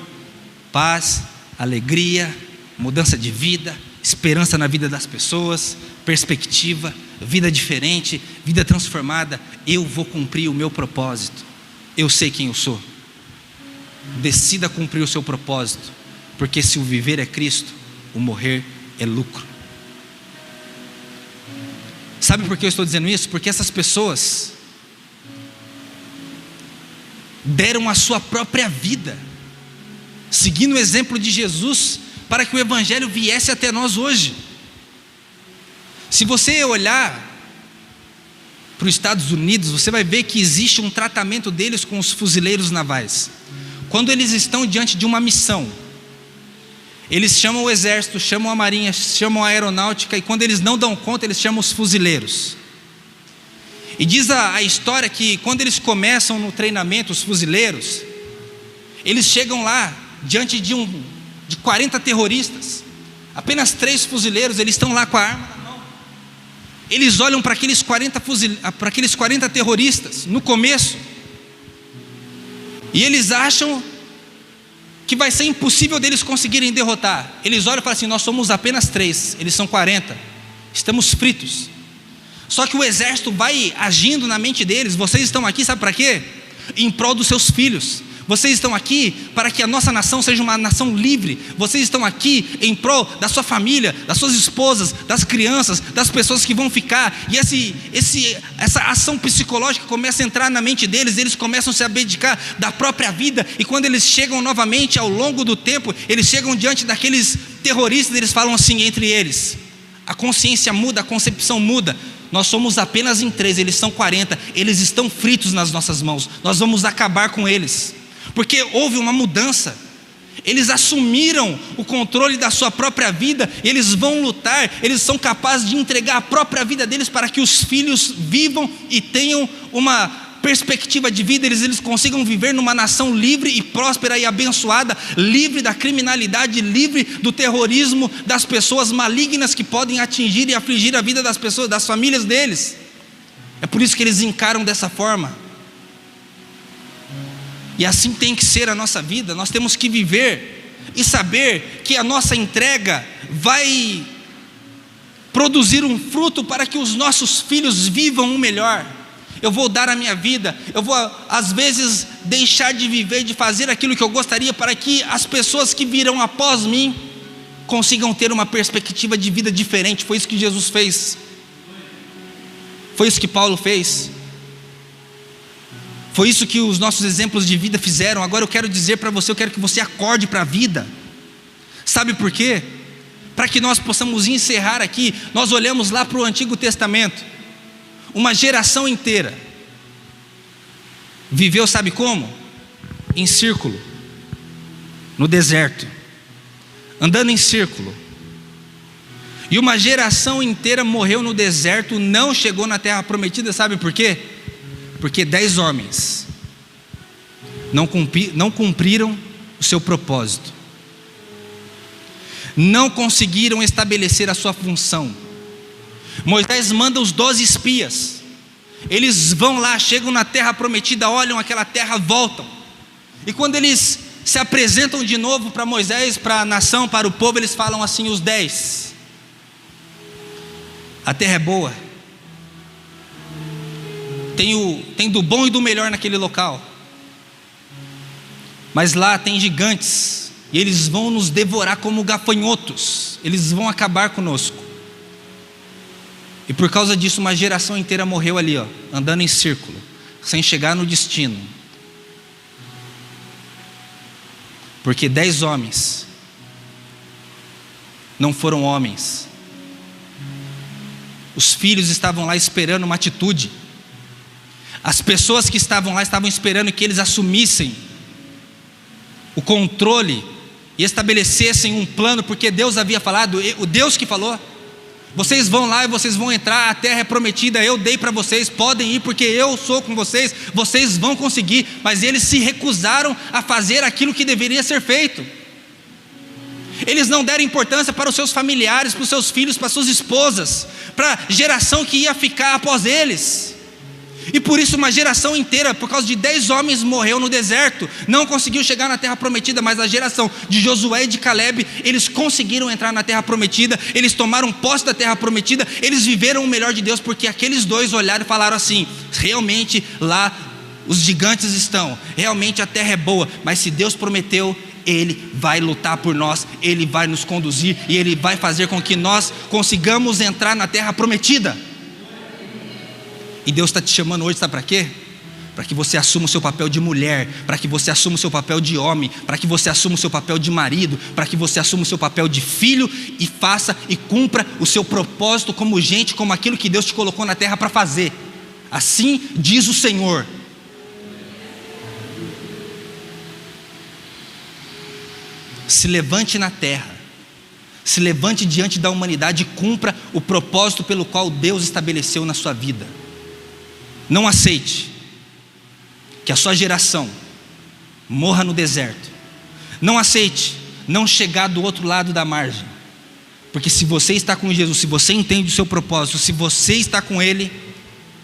paz, alegria, mudança de vida, esperança na vida das pessoas, perspectiva, vida diferente, vida transformada. Eu vou cumprir o meu propósito, eu sei quem eu sou. Decida cumprir o seu propósito, porque se o viver é Cristo, o morrer é lucro. Sabe por que eu estou dizendo isso? Porque essas pessoas deram a sua própria vida, seguindo o exemplo de Jesus, para que o Evangelho viesse até nós hoje. Se você olhar para os Estados Unidos, você vai ver que existe um tratamento deles com os fuzileiros navais. Quando eles estão diante de uma missão, eles chamam o exército, chamam a marinha, chamam a aeronáutica, e quando eles não dão conta, eles chamam os fuzileiros. E diz a história que quando eles começam no treinamento, os fuzileiros, eles chegam lá diante de 40 terroristas. Apenas 3 fuzileiros, eles estão lá com a arma na mão. Eles olham para aqueles 40 terroristas no começo, e eles acham que vai ser impossível deles conseguirem derrotar. Eles olham e falam assim: nós somos apenas 3, eles são 40, estamos fritos. Só que o exército vai agindo na mente deles: vocês estão aqui, sabe para quê? Em prol dos seus filhos. Vocês estão aqui para que a nossa nação seja uma nação livre. Vocês estão aqui em prol da sua família, das suas esposas, das crianças, das pessoas que vão ficar. E essa ação psicológica começa a entrar na mente deles. Eles começam a se abdicar da própria vida. E quando eles chegam novamente ao longo do tempo, eles chegam diante daqueles terroristas. Eles falam assim entre eles: a consciência muda, a concepção muda. Nós somos apenas em 3, eles são 40. Eles estão fritos nas nossas mãos. Nós vamos acabar com eles. Porque houve uma mudança. Eles assumiram o controle da sua própria vida. Eles vão lutar. Eles são capazes de entregar a própria vida deles para que os filhos vivam e tenham uma perspectiva de vida. Eles consigam viver numa nação livre e próspera e abençoada, livre da criminalidade, livre do terrorismo, das pessoas malignas que podem atingir e afligir a vida das pessoas, das famílias deles. É por isso que eles encaram dessa forma. E assim tem que ser a nossa vida. Nós temos que viver e saber que a nossa entrega vai produzir um fruto para que os nossos filhos vivam o melhor. Eu vou dar a minha vida, eu vou às vezes deixar de viver, de fazer aquilo que eu gostaria, para que as pessoas que virão após mim consigam ter uma perspectiva de vida diferente. Foi isso que Jesus fez, foi isso que Paulo fez, foi isso que os nossos exemplos de vida fizeram. Agora eu quero dizer para você, eu quero que você acorde para a vida. Sabe por quê? Para que nós possamos encerrar aqui. Nós olhamos lá para o Antigo Testamento, uma geração inteira viveu, sabe como? Em círculo, no deserto, andando em círculo. E uma geração inteira morreu no deserto, não chegou na terra prometida. Sabe por quê? Porque 10 homens não cumpriram o seu propósito, não conseguiram estabelecer a sua função. Moisés manda os 12 espias. Eles vão lá, chegam na terra prometida, olham aquela terra, voltam. E quando eles se apresentam de novo para Moisés, para a nação, para o povo, eles falam assim, os 10: a terra é boa, tem do bom e do melhor naquele local, mas lá tem gigantes, e eles vão nos devorar como gafanhotos, eles vão acabar conosco. E por causa disso uma geração inteira morreu ali, andando em círculo, sem chegar no destino. Porque 10 homens não foram homens. Os filhos estavam lá esperando uma atitude. As pessoas que estavam lá estavam esperando que eles assumissem o controle e estabelecessem um plano, porque Deus havia falado, o Deus que falou: vocês vão lá e vocês vão entrar, a terra é prometida, eu dei para vocês, podem ir porque eu sou com vocês, vocês vão conseguir. Mas eles se recusaram a fazer aquilo que deveria ser feito. Eles não deram importância para os seus familiares, para os seus filhos, para as suas esposas, para a geração que ia ficar após eles. E por isso uma geração inteira, por causa de 10 homens, morreu no deserto, não conseguiu chegar na terra prometida. Mas a geração de Josué e de Caleb, eles conseguiram entrar na terra prometida, eles tomaram posse da terra prometida, eles viveram o melhor de Deus, porque aqueles dois olharam e falaram assim: realmente lá os gigantes estão, realmente a terra é boa, mas se Deus prometeu, Ele vai lutar por nós, Ele vai nos conduzir e Ele vai fazer com que nós consigamos entrar na terra prometida. E Deus está te chamando hoje, sabe para quê? Para que você assuma o seu papel de mulher, para que você assuma o seu papel de homem, para que você assuma o seu papel de marido, para que você assuma o seu papel de filho e faça e cumpra o seu propósito como gente, como aquilo que Deus te colocou na terra para fazer. Assim diz o Senhor. Se levante na terra, se levante diante da humanidade e cumpra o propósito pelo qual Deus estabeleceu na sua vida. Não aceite que a sua geração morra no deserto. Não aceite não chegar do outro lado da margem, porque se você está com Jesus, se você entende o seu propósito, se você está com Ele,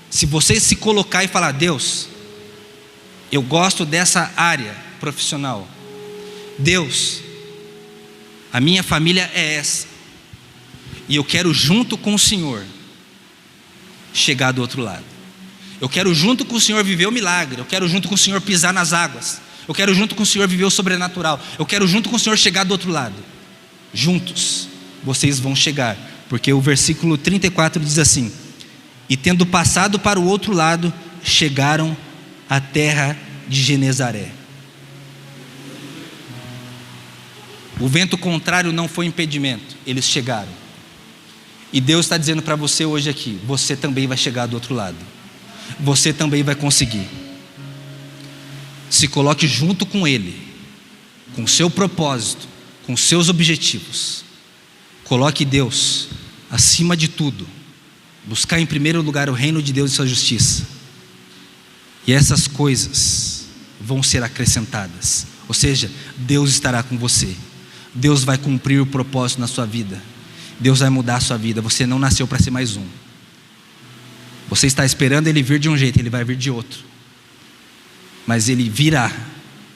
se você se colocar e falar: Deus, eu gosto dessa área profissional, Deus, a minha família é essa, e eu quero junto com o Senhor chegar do outro lado. Eu quero junto com o Senhor viver o milagre, eu quero junto com o Senhor pisar nas águas, eu quero junto com o Senhor viver o sobrenatural, eu quero junto com o Senhor chegar do outro lado. Juntos vocês vão chegar, porque o versículo 34 diz assim: e tendo passado para o outro lado, chegaram à terra de Genezaré. O vento contrário não foi impedimento, eles chegaram. E Deus está dizendo para você hoje aqui: você também vai chegar do outro lado, você também vai conseguir. Se coloque junto com Ele, com o seu propósito, com os seus objetivos. Coloque Deus acima de tudo. Buscar em primeiro lugar o reino de Deus e sua justiça, e essas coisas vão ser acrescentadas. Ou seja, Deus estará com você, Deus vai cumprir o propósito na sua vida, Deus vai mudar a sua vida. Você não nasceu para ser mais um. Você está esperando Ele vir de um jeito, Ele vai vir de outro, mas Ele virá.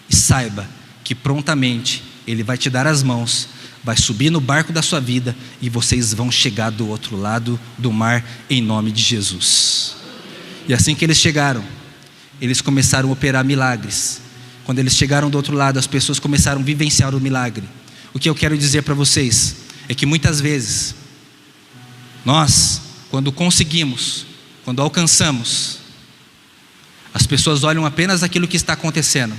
E saiba que prontamente Ele vai te dar as mãos, vai subir no barco da sua vida, e vocês vão chegar do outro lado do mar, em nome de Jesus. E assim que eles chegaram, eles começaram a operar milagres. Quando eles chegaram do outro lado, as pessoas começaram a vivenciar o milagre. O que eu quero dizer para vocês é que muitas vezes nós, quando conseguimos, quando alcançamos, as pessoas olham apenas aquilo que está acontecendo,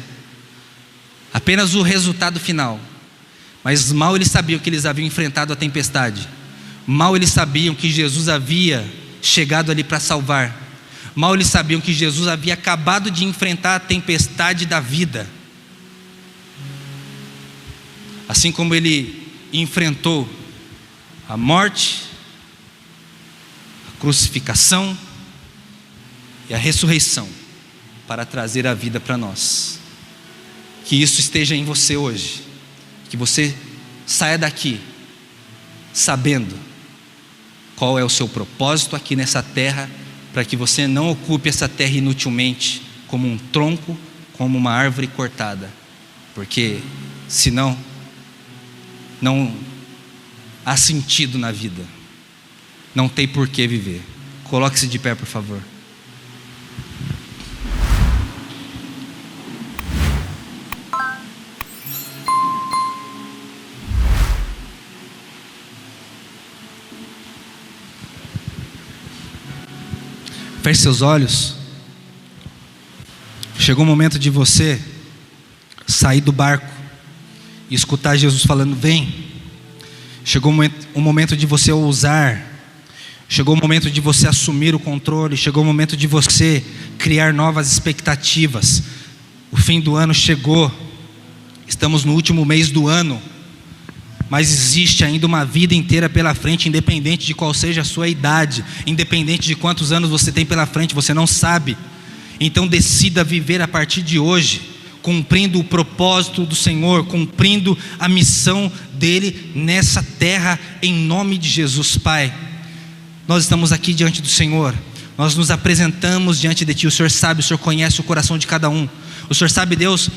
apenas o resultado final. Mas mal eles sabiam que eles haviam enfrentado a tempestade, mal eles sabiam que Jesus havia chegado ali para salvar, mal eles sabiam que Jesus havia acabado de enfrentar a tempestade da vida. Assim como Ele enfrentou a morte, a crucificação e a ressurreição para trazer a vida para nós. Que isso esteja em você hoje, que você saia daqui sabendo qual é o seu propósito aqui nessa terra, para que você não ocupe essa terra inutilmente, como um tronco, como uma árvore cortada, porque senão não há sentido na vida, não tem por que viver. Coloque-se de pé, por favor. Feche seus olhos. Chegou o momento de você sair do barco e escutar Jesus falando: vem. Chegou o momento de você ousar. Chegou o momento de você assumir o controle. Chegou o momento de você criar novas expectativas. O fim do ano chegou. Estamos no último mês do ano, mas existe ainda uma vida inteira pela frente, independente de qual seja a sua idade, independente de quantos anos você tem pela frente, você não sabe. Então decida viver a partir de hoje, cumprindo o propósito do Senhor, cumprindo a missão dEle nessa terra, em nome de Jesus. Pai, nós estamos aqui diante do Senhor, nós nos apresentamos diante de Ti. O Senhor sabe, o Senhor conhece o coração de cada um. O Senhor sabe, Deus,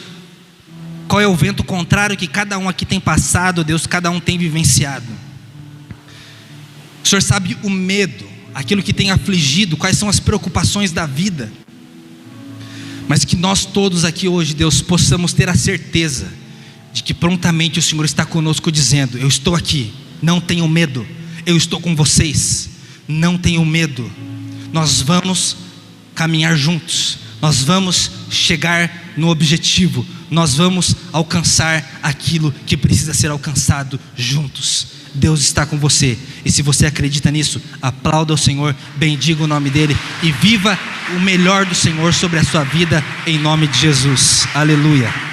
qual é o vento contrário que cada um aqui tem passado, Deus, cada um tem vivenciado. O Senhor sabe o medo, aquilo que tem afligido, quais são as preocupações da vida. Mas que nós todos aqui hoje, Deus, possamos ter a certeza de que prontamente o Senhor está conosco dizendo: eu estou aqui, não tenham medo, eu estou com vocês, não tenham medo. Nós vamos caminhar juntos, nós vamos chegar no objetivo, nós vamos alcançar aquilo que precisa ser alcançado juntos. Deus está com você, e se você acredita nisso, aplauda o Senhor, bendiga o nome dEle e viva o melhor do Senhor sobre a sua vida, em nome de Jesus. Aleluia.